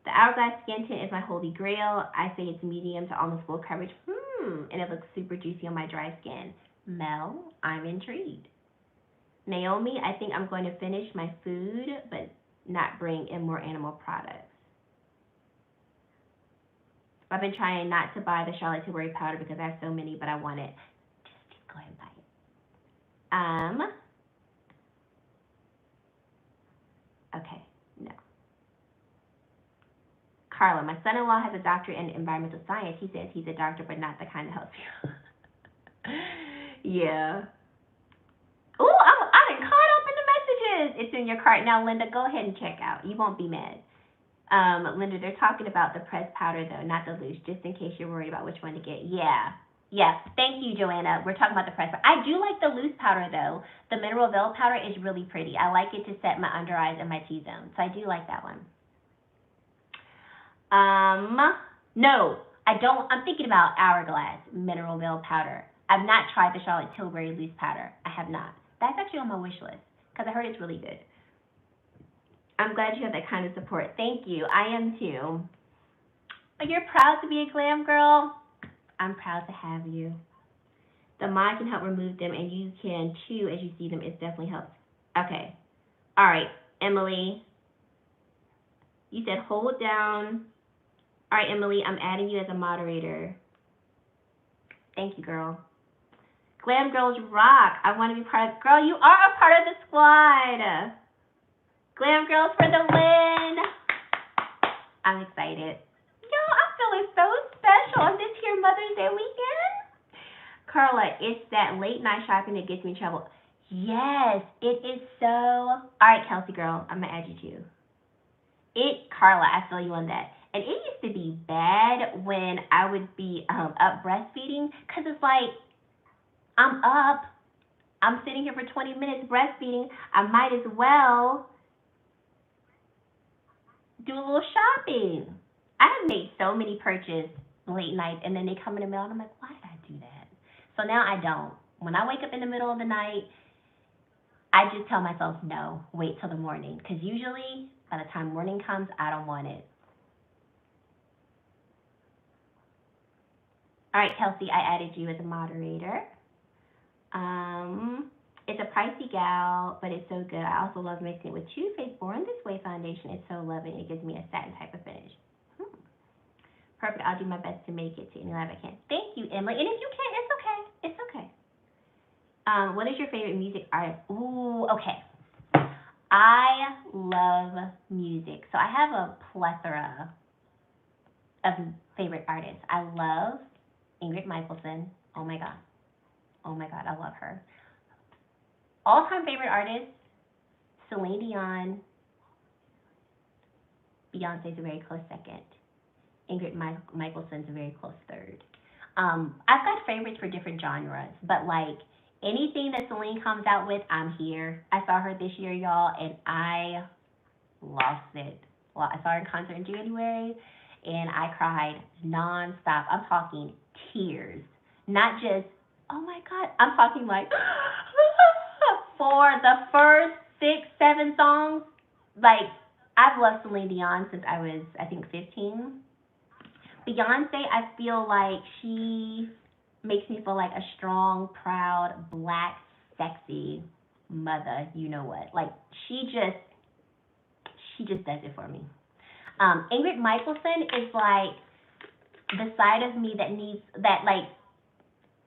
The Hourglass Skin Tint is my holy grail. I say it's medium to almost full coverage. And it looks super juicy on my dry skin. Mel, I'm intrigued. Naomi, I think I'm going to finish my food, but not bring in more animal products. I've been trying not to buy the Charlotte Tilbury powder because I have so many, but I want it. Just go ahead and buy it. Okay, no. Carla, my son-in-law has a doctorate in environmental science. He says he's a doctor, but not the kind that helps you. Yeah. Ooh, I done caught up in the messages. It's in your cart now, Linda. Go ahead and check out. You won't be mad. Linda, they're talking about the pressed powder, though, not the loose, just in case you're worried about which one to get. Yeah. Yeah. Thank you, Joanna. We're talking about the pressed powder. I do like the loose powder, though. The Mineral Veil powder is really pretty. I like it to set my under eyes and my T-zone. So I do like that one. No, I don't. I'm thinking about Hourglass Mineral Veil powder. I've not tried the Charlotte Tilbury loose powder. I have not. That's actually on my wish list because I heard it's really good. I'm glad you have that kind of support. Thank you. I am too. But you're proud to be a glam girl. I'm proud to have you. The mod can help remove them, and you can chew as you see them. It definitely helps. Okay. All right, Emily. You said hold down. All right, Emily, I'm adding you as a moderator. Thank you, girl. Glam Girls rock. I want to be part of. Girl, you are a part of the squad. Glam Girls for the win. I'm excited. Yo, I'm feeling so special on this here Mother's Day weekend. Carla, it's that late night shopping that gets me in trouble. Yes, it is so. All right, Kelsey girl, I'm gonna add you too. Carla, I feel you on that. And it used to be bad when I would be up breastfeeding, cause it's like I'm up, I'm sitting here for 20 minutes breastfeeding. I might as well do a little shopping. I have made so many purchases late night, and then they come in the mail, and I'm like, why did I do that? So now I don't. When I wake up in the middle of the night, I just tell myself, no, wait till the morning. Because usually, by the time morning comes, I don't want it. All right, Kelsey, I added you as a moderator. It's a pricey gal, but it's so good. I also love mixing it with Too Faced Born This Way foundation. It's so loving. It gives me a satin type of finish. Perfect. I'll do my best to make it to any live I can. Thank you, Emily. And if you can't, it's okay. It's okay. What is your favorite music artist? Ooh, okay. I love music. So I have a plethora of favorite artists. I love Ingrid Michaelson. Oh my God. Oh my God, I love her. All-time favorite artists, Celine Dion. Beyonce's a very close second. Ingrid Michaelson's a very close third. I've got favorites for different genres, but like anything that Celine comes out with, I'm here. I saw her this year, y'all, and I lost it. Well, I saw her in concert in January, and I cried nonstop. I'm talking tears, not just, oh my God. I'm talking like, for the first 6, 7 songs, like, I've loved Celine Dion since I was, I think, 15. Beyonce, I feel like she makes me feel like a strong, proud, black, sexy mother, you know what. Like, she just does it for me. Ingrid Michaelson is like the side of me that needs, that like,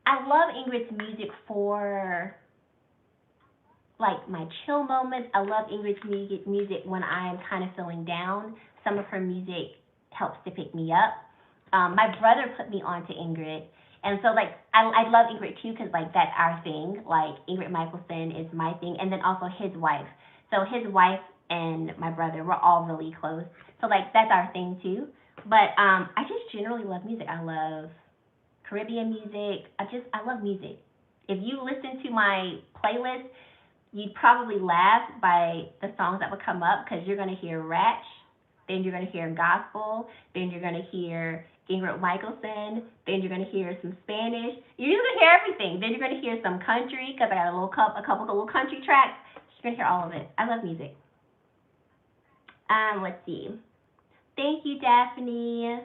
I love Ingrid's music for like my chill moments. I love Ingrid's music when I'm kind of feeling down. Some of her music helps to pick me up. My brother put me on to Ingrid. And so, like, I love Ingrid, too, because, like, that's our thing. Like, Ingrid Michaelson is my thing. And then also his wife. So his wife and my brother, we're all really close. So, like, that's our thing, too. But I just generally love music. I love Caribbean music. I love music. If you listen to my playlist, you'd probably laugh by the songs that would come up because you're going to hear Ratch, then you're going to hear gospel, then you're going to hear Ingrid Michaelson, then you're going to hear some Spanish. You're going to hear everything. Then you're going to hear some country because I got a couple little country tracks. You're going to hear all of it. I love music. Let's see. Thank you, Daphne.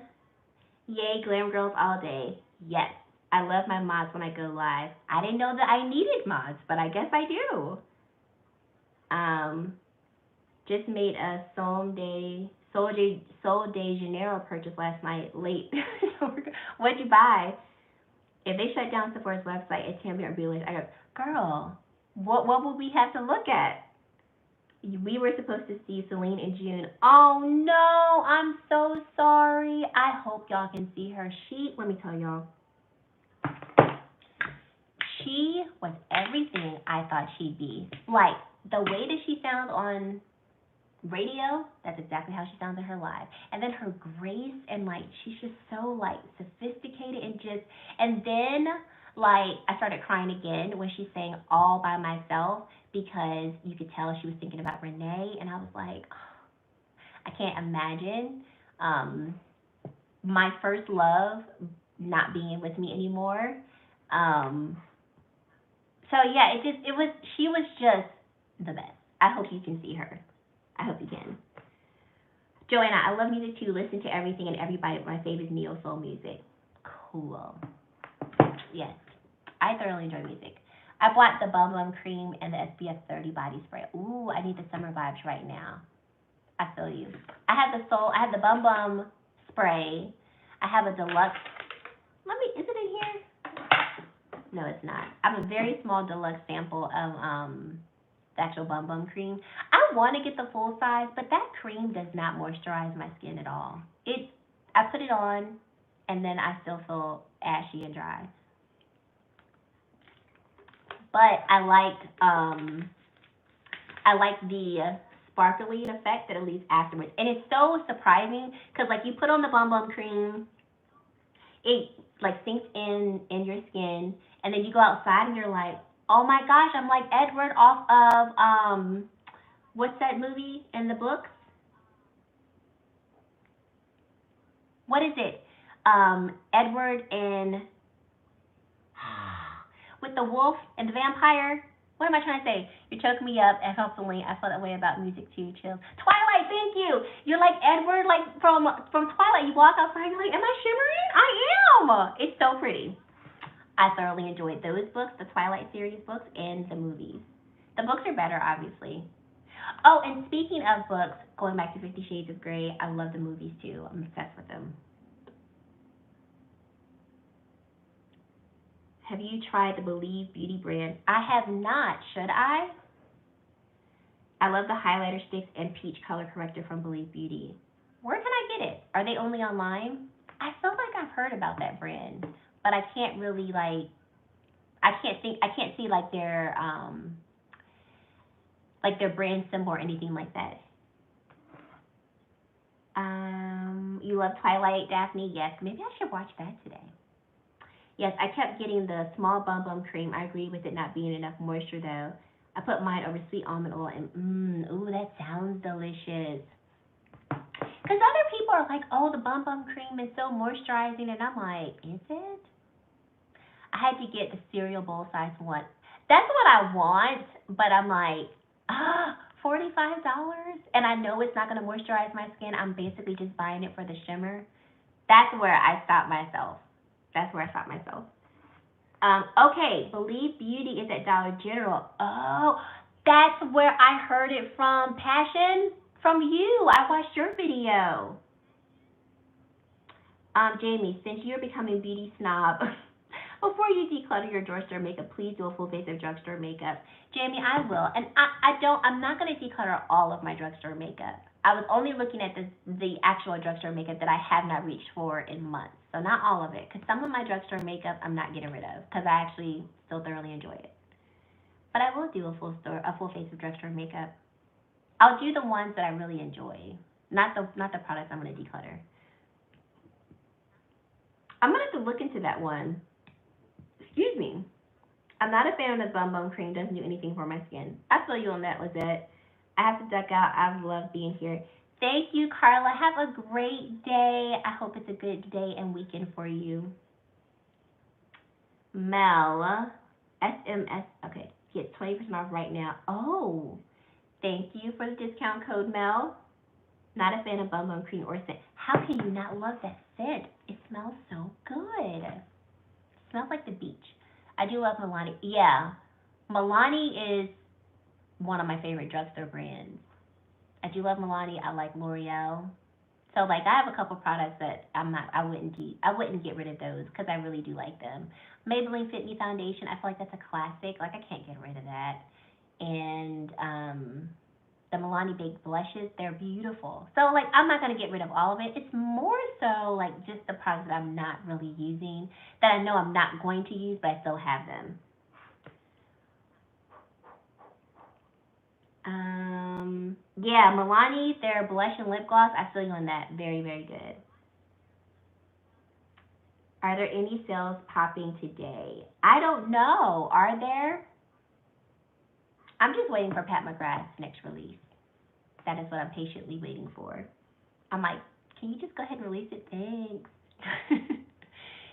Yay, Glam Girls all day. Yes, I love my mods when I go live. I didn't know that I needed mods, but I guess I do. Just made a Sol de Janeiro purchase last night, late. What'd you buy? If they shut down Sephora's website at Tammy or Belize, I go, girl, what would we have to look at? We were supposed to see Celine in June. Oh no, I'm so sorry. I hope y'all can see her. Let me tell y'all, she was everything I thought she'd be. Like, the way that she sounds on radio, that's exactly how she sounds in her live. And then her grace, and like, she's just so like sophisticated and then like, I started crying again when she sang All by Myself because you could tell she was thinking about Renee, and I was like, oh, I can't imagine my first love not being with me anymore. So yeah, she was just the best. I hope you can see her. I hope you can. Joanna, I love music too. Listen to everything and everybody. My favorite is neo soul music. Cool. Yes, I thoroughly enjoy music. I bought the Bum Bum Cream and the SPF 30 body spray. Ooh, I need the summer vibes right now. I feel you. I have the Bum Bum spray. I have a deluxe. Is it in here? No, it's not. I have a very small deluxe sample of the actual Bum Bum cream. I want to get the full size, but that cream does not moisturize my skin at all. I put it on, and then I still feel ashy and dry. But I like the sparkly effect that it leaves afterwards, and it's so surprising because like you put on the Bum Bum cream, it like sinks in your skin, and then you go outside and you're like, oh my gosh, I'm like Edward off of what's that movie in the books? What is it? Edward and with the wolf and the vampire. What am I trying to say? You're choking me up. And hopefully, I feel that way about music too. Chill. Twilight, thank you. You're like Edward, like from Twilight. You walk outside, you're like, am I shimmering? I am. It's so pretty. I thoroughly enjoyed those books, the Twilight series books, and the movies. The books are better, obviously. Oh, and speaking of books, going back to 50 Shades of Grey, I love the movies too. I'm obsessed with them. Have you tried the Believe Beauty brand? I have not. Should I? I love the highlighter sticks and peach color corrector from Believe Beauty. Where can I get it? Are they only online? I feel like I've heard about that brand, but I can't really like. I can't see like their brand symbol or anything like that. You love Twilight, Daphne? Yes. Maybe I should watch that today. Yes, I kept getting the small Bum Bum cream. I agree with it not being enough moisture though. I put mine over sweet almond oil and ooh, that sounds delicious. Because other people are like, oh, the Bum Bum cream is so moisturizing, and I'm like, is it? I had to get the cereal bowl size one. That's what I want, but I'm like, $45, and I know it's not gonna moisturize my skin. I'm basically just buying it for the shimmer. That's where I stopped myself. Okay, Believe Beauty is at Dollar General. Oh, that's where I heard it from. Passion, from you. I watched your video. Jamie, since you're becoming beauty snob, before you declutter your drugstore makeup, please do a full face of drugstore makeup. Jamie, I will. And I'm not going to declutter all of my drugstore makeup. I was only looking at the actual drugstore makeup that I have not reached for in months. So not all of it, because some of my drugstore makeup I'm not getting rid of, because I actually still thoroughly enjoy it. But I will do a full face of drugstore makeup. I'll do the ones that I really enjoy, not the products I'm going to declutter. I'm going to have to look into that one. Excuse me. I'm not a fan of the Bum Bum cream. Doesn't do anything for my skin. I feel you on that, Lizette. I have to duck out. I've loved being here. Thank you, Carla. Have a great day. I hope it's a good day and weekend for you. Mel, SMS. Okay, get 20% off right now. Oh, thank you for the discount code, Mel. Not a fan of Bum Bum cream or scent. How can you not love that scent? It smells so good. It smells like the beach. I do love Milani. Yeah, Milani is one of my favorite drugstore brands. I do love Milani. I like L'Oreal. So like I have a couple products that I wouldn't get rid of those because I really do like them. Maybelline Fit Me Foundation, I feel like that's a classic. Like I can't get rid of that. And the Milani Baked Blushes, they're beautiful. So like I'm not gonna get rid of all of it. It's more so like just the products that I'm not really using, that I know I'm not going to use, but I still have them. Yeah, Milani, their blush and lip gloss, I feel you on that. Very, very good. Are there any sales popping today? I don't know. Are there? I'm just waiting for Pat McGrath's next release. That is what I'm patiently waiting for. I'm like, can you just go ahead and release it? Thanks.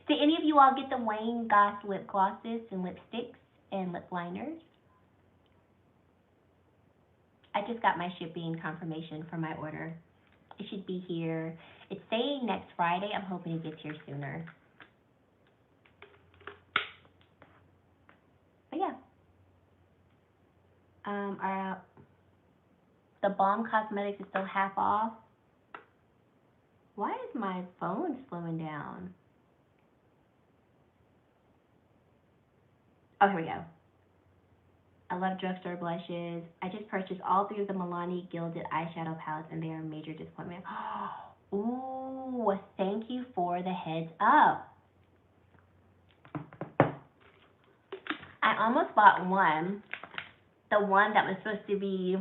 Did any of you all get the Wayne Goss lip glosses and lipsticks and lip liners? I just got my shipping confirmation for my order. It should be here. It's saying next Friday. I'm hoping it gets here sooner. But yeah. The Balm Cosmetics is still half off. Why is my phone slowing down? Oh, here we go. I love drugstore blushes. I just purchased all 3 of the Milani Gilded eyeshadow palettes, and they are a major disappointment. Ooh, thank you for the heads up. I almost bought one, the one that was supposed to be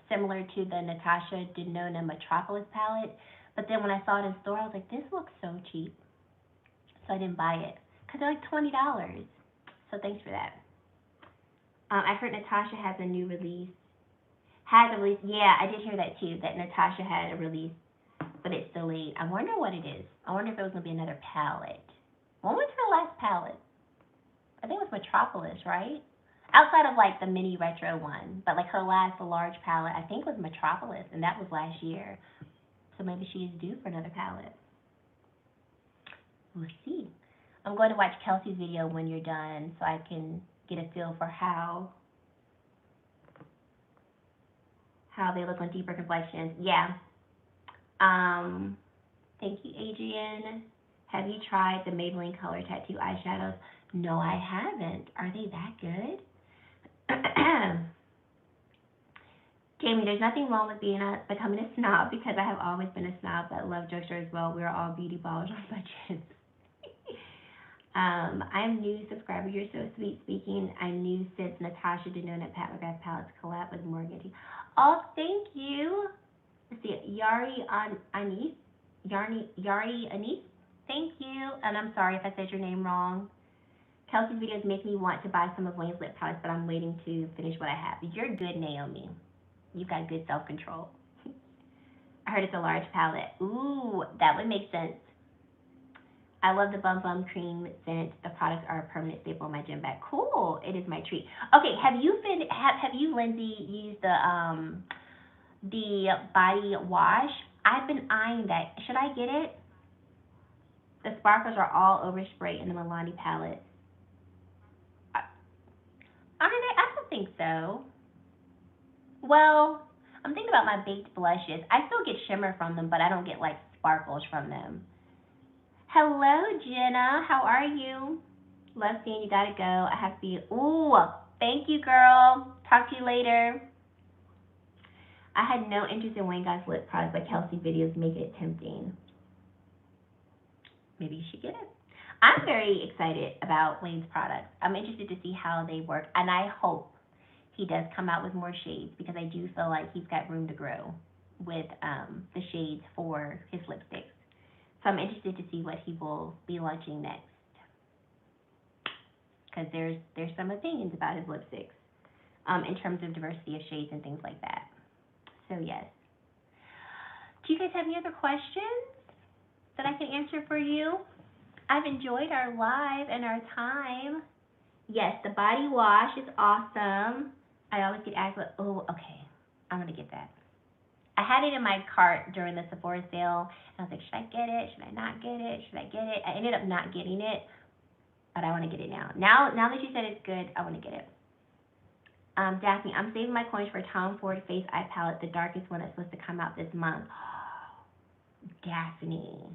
similar to the Natasha Denona Metropolis palette, but then when I saw it in store, I was like, this looks so cheap, so I didn't buy it, because they're like $20, so thanks for that. I heard Natasha has a new release. Has a release. Yeah, I did hear that too, that Natasha had a release, but it's delayed. I wonder what it is. I wonder if it was going to be another palette. When was her last palette? I think it was Metropolis, right? Outside of like the mini retro one. But like her last large palette, I think was Metropolis, and that was last year. So maybe she is due for another palette. We'll see. I'm going to watch Kelsey's video when you're done so I can get a feel for how they look on deeper complexions. Yeah. Thank you, Adrian. Have you tried the Maybelline Color Tattoo eyeshadows? No, I haven't. Are they that good? Jamie, there's nothing wrong with becoming a snob, because I have always been a snob, but I love drugstore as well. We're all beauty balls on budgets. I'm new subscriber. You're so sweet speaking. I'm new since Natasha Denona Pat McGrath palettes collab with Morgan. Oh, thank you. Let's see, Yari Anis. Thank you. And I'm sorry if I said your name wrong. Kelsey's videos make me want to buy some of Wayne's lip palettes, but I'm waiting to finish what I have. You're good, Naomi. You've got good self-control. I heard it's a large palette. Ooh, that would make sense. I love the Bum Bum Cream scent. The products are a permanent staple in my gym bag. Cool. It is my treat. Okay, have you, Lindsay, used the body wash? I've been eyeing that. Should I get it? The sparkles are all over spray in the Milani palette. Are they? I don't think so. Well, I'm thinking about my baked blushes. I still get shimmer from them, but I don't get like sparkles from them. Hello, Jenna. How are you? Love seeing you. Gotta go. I have to be. Ooh, thank you, girl. Talk to you later. I had no interest in Wayne Guy's lip products, but Kelsey videos make it tempting. Maybe you should get it. I'm very excited about Wayne's products. I'm interested to see how they work, and I hope he does come out with more shades, because I do feel like he's got room to grow with the shades for his lipsticks. So I'm interested to see what he will be launching next, because there's some opinions about his lipsticks in terms of diversity of shades and things like that. So yes. Do you guys have any other questions that I can answer for you? I've enjoyed our live and our time. Yes, the body wash is awesome. I always get asked, oh, okay, I'm going to get that. I had it in my cart during the Sephora sale, and I was like, should I get it? Should I not get it? Should I get it? I ended up not getting it, but I want to get it now. Now that you said it's good, I want to get it. Daphne, I'm saving my coins for Tom Ford Face Eye Palette, the darkest one that's supposed to come out this month. Daphne.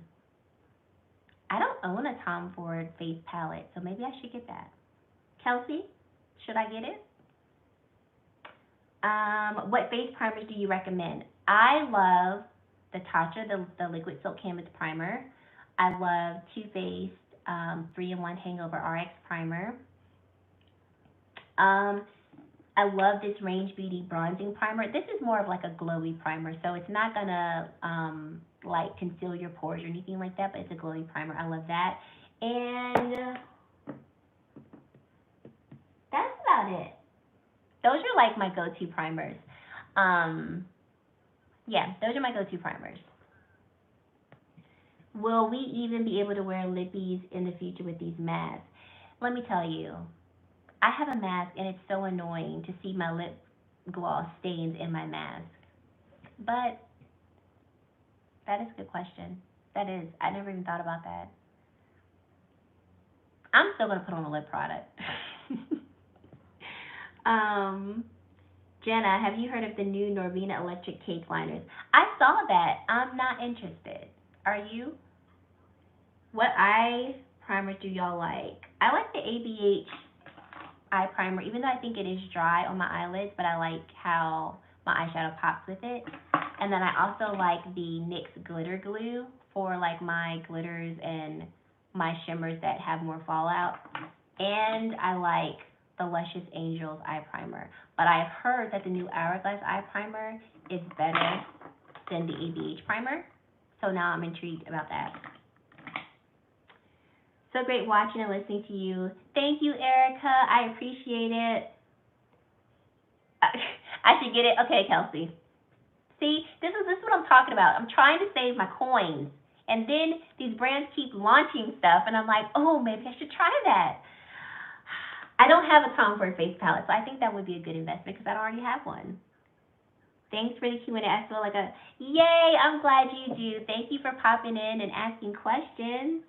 I don't own a Tom Ford Face palette, so maybe I should get that. Kelsey, should I get it? What face primers do you recommend? I love the Tatcha, the Liquid Silk Canvas Primer. I love Too Faced 3-in-1 Hangover RX Primer. I love this Range Beauty Bronzing Primer. This is more of like a glowy primer, so it's not gonna like conceal your pores or anything like that, but it's a glowy primer. I love that. And that's about it. Those are like my go-to primers. Yeah, those are my go-to primers. Will we even be able to wear lippies in the future with these masks? Let me tell you, I have a mask, and it's so annoying to see my lip gloss stains in my mask. But that is a good question. That is. I never even thought about that. I'm still going to put on a lip product. Jenna, have you heard of the new Norvina electric cake liners? I saw that. I'm not interested. Are you? What eye primers do y'all like? I like the ABH eye primer, even though I think it is dry on my eyelids, but I like how my eyeshadow pops with it. And then I also like the NYX glitter glue for like my glitters and my shimmers that have more fallout. And I like the Luscious Angels eye primer. But I've heard that the new Hourglass eye primer is better than the ABH primer. So now I'm intrigued about that. So great watching and listening to you. Thank you, Erica. I appreciate it. I should get it. Okay, Kelsey. See, this is what I'm talking about. I'm trying to save my coins. And then these brands keep launching stuff, and I'm like, oh, maybe I should try that. I don't have a Tom Ford face palette, so I think that would be a good investment because I already have one. Thanks for the Q&A. I feel like yay, I'm glad you do. Thank you for popping in and asking questions.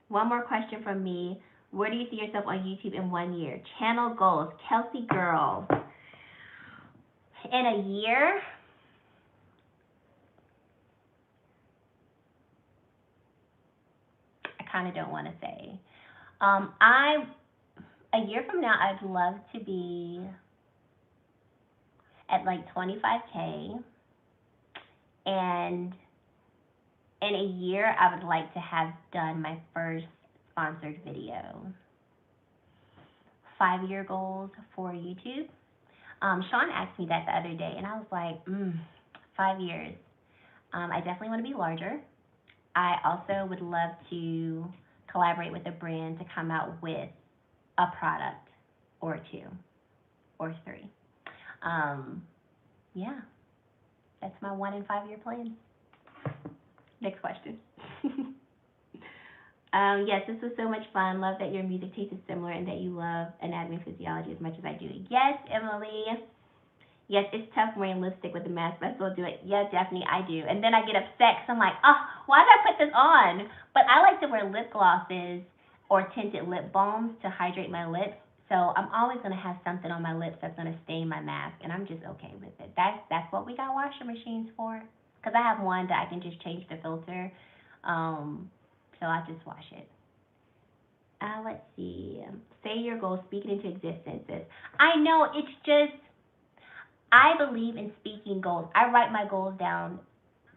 One more question from me. Where do you see yourself on YouTube in 1 year? Channel goals, Kelsey Girl. In a year, I kind of don't want to say. A year from now, I'd love to be at like 25K, and in a year, I would like to have done my first sponsored video. 5-year goals for YouTube. Sean asked me that the other day, and I was like, 5 years. I definitely want to be larger. I also would love to collaborate with a brand to come out with a product or 2 or 3. Yeah, that's my 1 and 5 year plan. Next question. Yes, this was so much fun. Love that your music taste is similar and that you love anatomy and physiology as much as I do. Yes, Emily. Yes, it's tough wearing lipstick with a mask, but I still do it. Yeah, definitely, I do. And then I get upset because I'm like, oh, why did I put this on? But I like to wear lip glosses or tinted lip balms to hydrate my lips. So I'm always going to have something on my lips that's going to stain my mask, and I'm just okay with it. That's what we got washer machines for. Because I have one that I can just change the filter. So I just wash it. Let's see. Say your goals, speak it into existence. I know, it's just, I believe in speaking goals. I write my goals down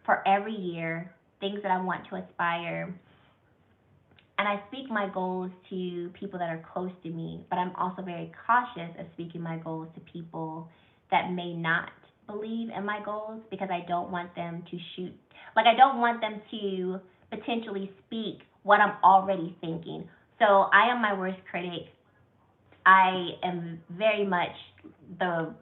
for every year, things that I want to aspire. And I speak my goals to people that are close to me, but I'm also very cautious of speaking my goals to people that may not believe in my goals, because I don't want them to shoot. Like, I don't want them to potentially speak what I'm already thinking. So I am my worst critic. I am very much the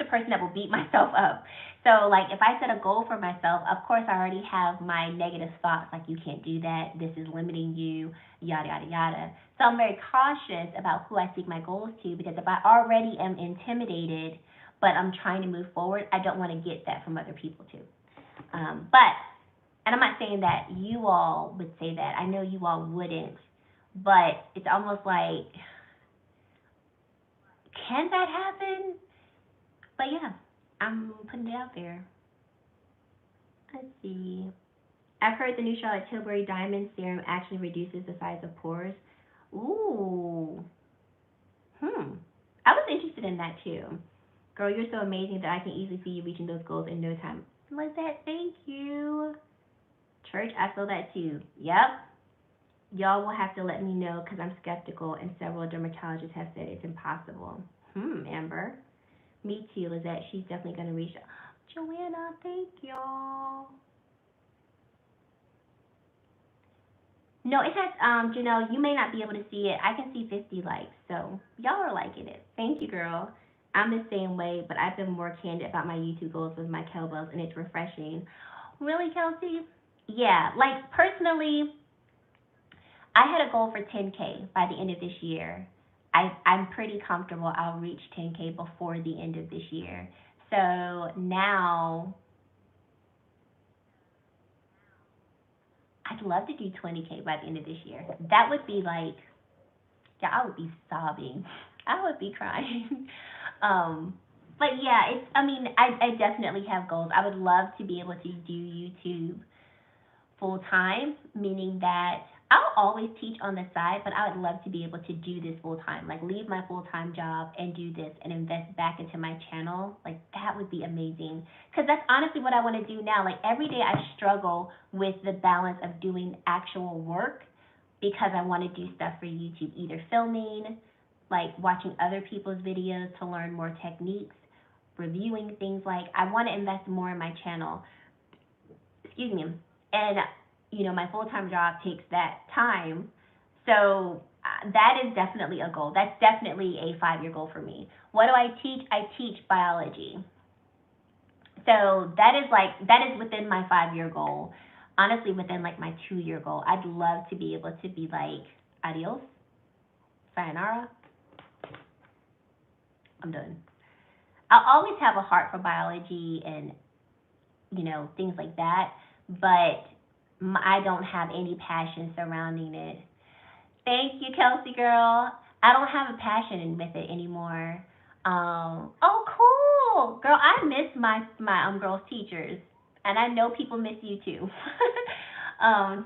person that will beat myself up. So, like, if I set a goal for myself, of course I already have my negative thoughts, like, you can't do that, this is limiting you, yada, yada, yada. So I'm very cautious about who I speak my goals to, because if I already am intimidated, but I'm trying to move forward, I don't want to get that from other people too. And I'm not saying that you all would say that. I know you all wouldn't, but it's almost like, can that happen? But yeah, I'm putting it out there. Let's see. I've heard the new Charlotte Tilbury Diamond Serum actually reduces the size of pores. Ooh. I was interested in that too. Girl, you're so amazing that I can easily see you reaching those goals in no time. Lizette, thank you. Church, I feel that too. Yep. Y'all will have to let me know, because I'm skeptical, and several dermatologists have said it's impossible. Amber. Me too, Lizette. She's definitely going to reach. Joanna, thank y'all. No, it has, Janelle, you may not be able to see it. I can see 50 likes, so y'all are liking it. Thank you, girl. I'm the same way, but I've been more candid about my YouTube goals with my kettlebells, and it's refreshing. Really, Kelsey? Yeah, like, personally, I had a goal for 10K by the end of this year. I'm pretty comfortable I'll reach 10K before the end of this year. So now, I'd love to do 20K by the end of this year. That would be like, yeah, I would be sobbing. I would be crying. But yeah, I definitely have goals. I would love to be able to do YouTube full time, meaning that I'll always teach on the side, but I would love to be able to do this full time. Like leave my full time job and do this and invest back into my channel. Like that would be amazing. Because that's honestly what I want to do now. Like every day I struggle with the balance of doing actual work because I want to do stuff for YouTube, either filming, like watching other people's videos to learn more techniques, reviewing things. Like I want to invest more in my channel. Excuse me. And my full-time job takes that time. So that is definitely a goal. That's definitely a 5-year goal for me. What do I teach? I teach biology. So that is within my 5-year goal. Honestly, within like my 2-year goal. I'd love to be able to be like, adios, sayonara, I'm done. I'll always have a heart for biology and things like that, but I don't have any passion surrounding it. Thank you, Kelsey girl. I don't have a passion with it anymore. Oh, cool, girl. I miss my girls teachers, and I know people miss you too.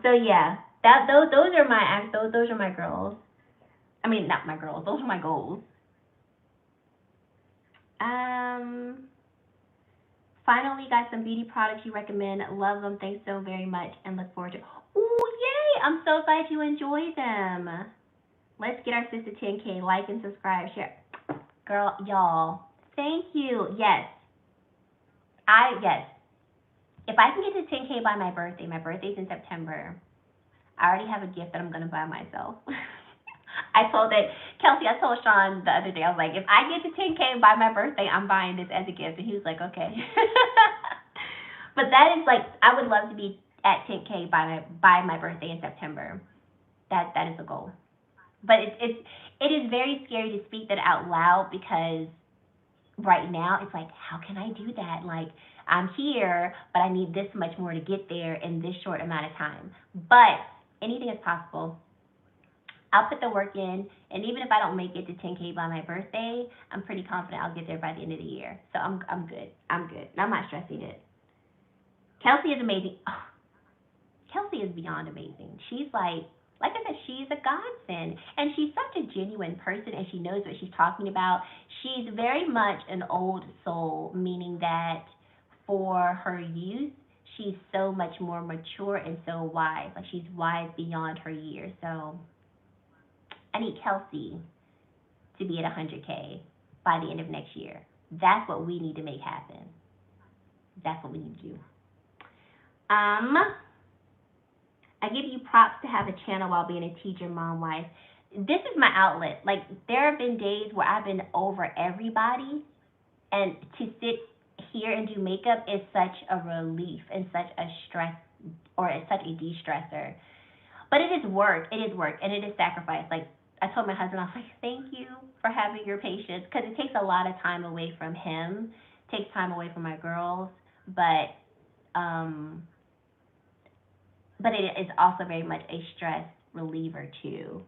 So yeah, those are my girls. I mean, not my girls. Those are my goals. Um, Finally, got some beauty products you recommend. Love them. Thanks so very much, and look forward to. Ooh, yay! I'm so glad you enjoy them. Let's get our sister 10K. Like and subscribe. Share. Girl, y'all. Thank you. Yes. If I can get to 10K by my birthday's in September. I already have a gift that I'm gonna buy myself. I told Sean the other day, I was like, if I get to 10K by my birthday, I'm buying this as a gift. And he was like, okay. But that is like, I would love to be at 10K by my birthday in September. That is a goal. But it is very scary to speak that out loud because right now it's like, how can I do that? Like, I'm here, but I need this much more to get there in this short amount of time. But anything is possible. I'll put the work in, and even if I don't make it to 10K by my birthday, I'm pretty confident I'll get there by the end of the year. So I'm good. I'm good. I'm not stressing it. Kelsey is amazing. Oh, Kelsey is beyond amazing. She's like I said, she's a godsend, and she's such a genuine person, and she knows what she's talking about. She's very much an old soul, meaning that for her youth, she's so much more mature and so wise. Like she's wise beyond her years. So I need Kelsey to be at 100K by the end of next year. That's what we need to make happen. That's what we need to do. Um, I give you props to have a channel while being a teacher, mom, wife. This is my outlet. Like there have been days where I've been over everybody, and to sit here and do makeup is such a relief and such a stress, or it's such a de-stressor. But it is work. It is work, and it is sacrifice. Like I told my husband, I was like, thank you for having your patience, because it takes a lot of time away from him, takes time away from my girls, but um, but it is also very much a stress reliever too.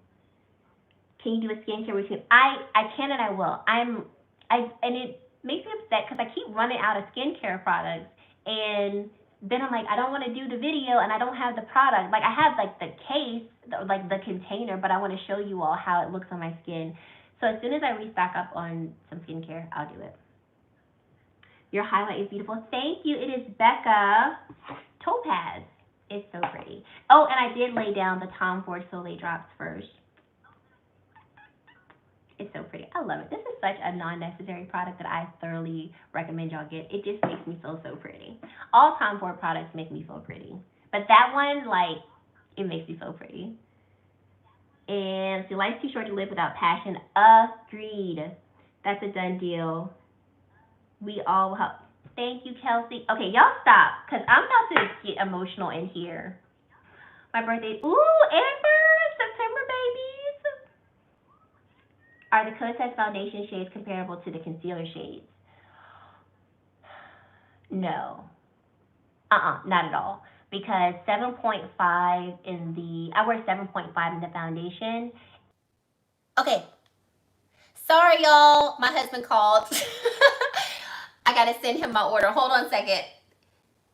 Can you do a skincare routine? I can and I will. And it makes me upset because I keep running out of skincare products, and then I'm like, I don't want to do the video and I don't have the product. Like I have like the case, like the container, but I want to show you all how it looks on my skin. So as soon as I restock up on some skincare, I'll do it. Your highlight is beautiful. Thank you. It is Becca Topaz. It's so pretty. Oh, and I did lay down the Tom Ford Soleil drops first. It's so pretty. I love it. This is such a non-necessary product that I thoroughly recommend y'all get. It just makes me feel so pretty. All Tom Ford products make me feel pretty. But that one, like, it makes me feel pretty. And so life's too short to live without passion. Agreed. That's a done deal. We all help. Thank you, Kelsey. Okay, y'all stop, because I'm about to get emotional in here. My birthday. Ooh, Amber, September babies. Are the Cosette foundation shades comparable to the concealer shades? No. Not at all. Because 7.5 in the, I wear 7.5 in the foundation. Okay. Sorry, y'all. My husband called. I gotta send him my order. Hold on a second.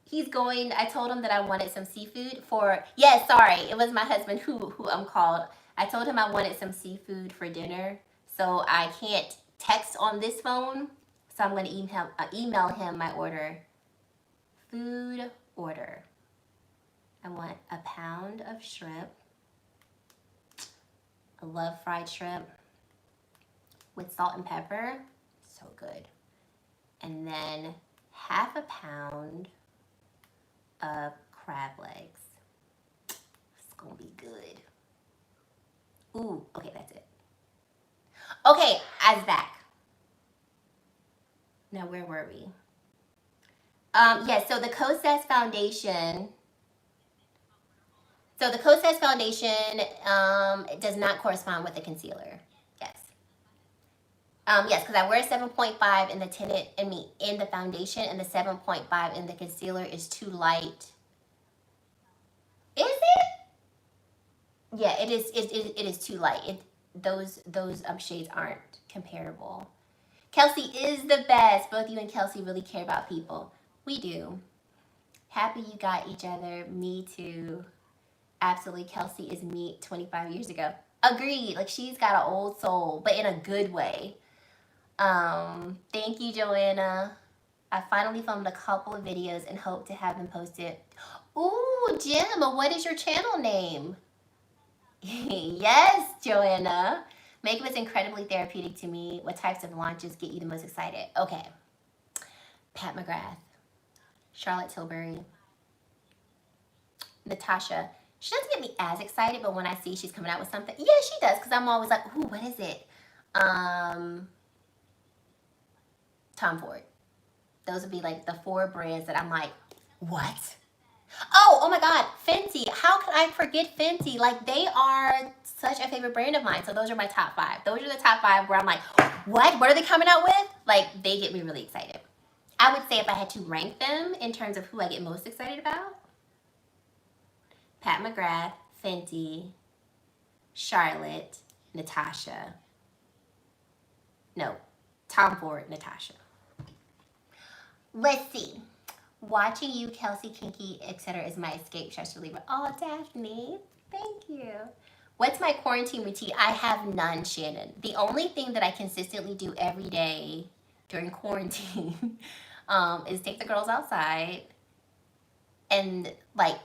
He's going, I told him that I wanted some seafood for, yes, sorry, it was my husband who I'm called. I told him I wanted some seafood for dinner, so I can't text on this phone, so I'm going to email him my order. Food order. I want a pound of shrimp. I love fried shrimp with salt and pepper. So good. And then half a pound of crab legs. It's gonna be good. Ooh, okay, that's it. Okay, I's back. Now, where were we? Yes, so the Kosas Foundation. So the Kosas Foundation does not correspond with the concealer. Yes. Yes, because I wear 7.5 in the tinted, in the foundation, and the 7.5 in the concealer is too light. Is it? Yeah, it is. It is too light. Those shades aren't comparable. Kelsey is the best. Both you and Kelsey really care about people. We do. Happy you got each other. Me too. Absolutely. Kelsey is me 25 years ago. Agreed. Like, she's got an old soul, but in a good way. Thank you, Joanna. I finally filmed a couple of videos and hope to have them posted. Ooh, Jim, what is your channel name? Yes, Joanna. Makeup is incredibly therapeutic to me. What types of launches get you the most excited? Okay. Pat McGrath, Charlotte Tilbury, Natasha. She doesn't get me as excited, but when I see she's coming out with something, yeah, she does, because I'm always like, ooh, what is it? Tom Ford. Those would be like the 4 brands that I'm like, what? Oh my God, Fenty. How could I forget Fenty? Like, they are such a favorite brand of mine. So those are my top 5. Those are the top 5 where I'm like, what? What are they coming out with? Like, they get me really excited. I would say if I had to rank them in terms of who I get most excited about, Pat McGrath, Fenty, Charlotte, Natasha. No, Tom Ford, Natasha. Let's see. Watching you, Kelsey, Kinky, etc. is my escape stress reliever. Oh, Daphne, thank you. What's my quarantine routine? I have none, Shannon. The only thing that I consistently do every day during quarantine is take the girls outside and like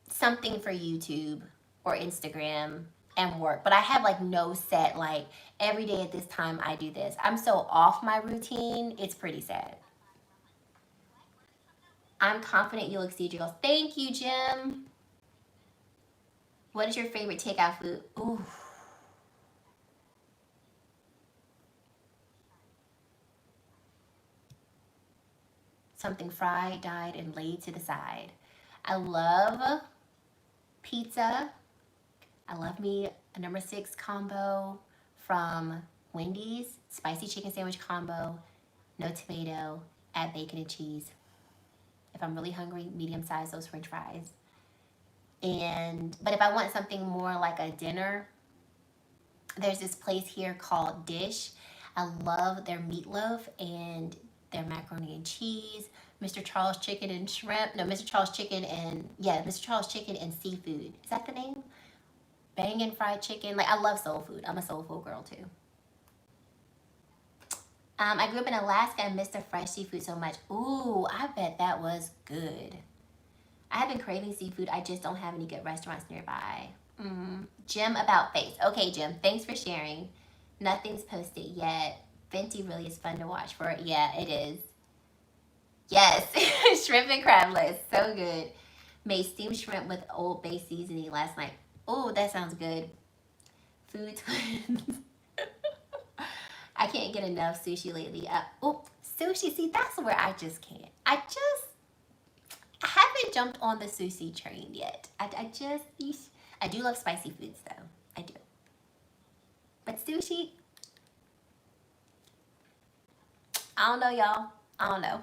something for YouTube or Instagram and work. But I have like no set, like every day at this time I do this. I'm so off my routine, it's pretty sad. I'm confident you'll exceed your goals. Thank you, Jim. What is your favorite takeout food? Ooh. Something fried, dyed, and laid to the side. I love pizza. I love me a number 6 combo from Wendy's. Spicy chicken sandwich combo, no tomato, add bacon and cheese. If I'm really hungry, medium size those French fries. But if I want something more like a dinner, there's this place here called Dish. I love their meatloaf and their macaroni and cheese, Mr. Charles chicken and shrimp. No, Mr. Charles chicken and, yeah, Mr. Charles chicken and seafood. Is that the name? Bangin' fried chicken. Like, I love soul food. I'm a soul food girl too. I grew up in Alaska and missed the fresh seafood so much. Ooh, I bet that was good. I have been craving seafood. I just don't have any good restaurants nearby. Jim about face. Okay, Jim, thanks for sharing. Nothing's posted yet. Fenty really is fun to watch for. Yeah, it is. Yes, shrimp and crab legs. So good. Made steamed shrimp with Old Bay seasoning last night. Oh, that sounds good. Food twins. I can't get enough sushi lately. Sushi. See, that's where I just can't. I haven't jumped on the sushi train yet. I do love spicy foods though. I do. But sushi, I don't know, y'all. I don't know.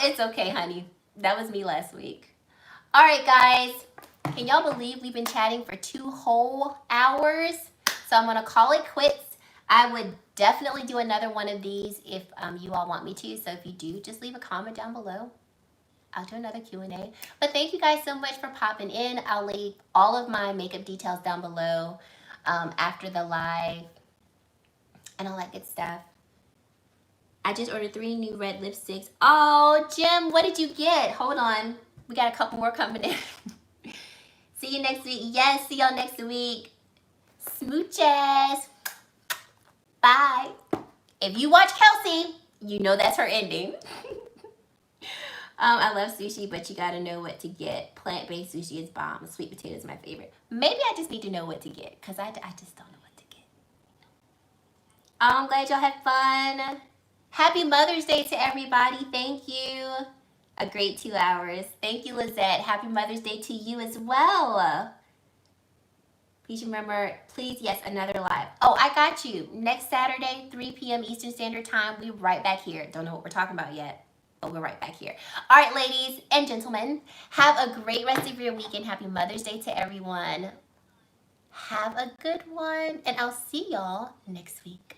It's okay, honey. That was me last week. All right, guys. Can y'all believe we've been chatting for 2 whole hours? So I'm going to call it quits. I would definitely do another one of these if you all want me to. So if you do, just leave a comment down below. I'll do another Q&A. But thank you guys so much for popping in. I'll leave all of my makeup details down below after the live and all that good stuff. I just ordered 3 new red lipsticks. Oh, Jim, what did you get? Hold on. We got a couple more coming in. See you next week. Yes, see y'all next week. Smooches. Bye. If you watch Kelsey, you know that's her ending. I love sushi, but you gotta know what to get. Plant-based sushi is bomb. Sweet potato is my favorite. Maybe I just need to know what to get, because I just don't know what to get. I'm glad y'all had fun. Happy Mother's Day to everybody. Thank you. A great 2 hours. Thank you, Lizette. Happy Mother's Day to you as well. Please remember, please, yes, another live. Oh, I got you. Next Saturday, 3 p.m. Eastern Standard Time, we're right back here. Don't know what we're talking about yet, but we're right back here. All right, ladies and gentlemen, have a great rest of your weekend. Happy Mother's Day to everyone. Have a good one, and I'll see y'all next week.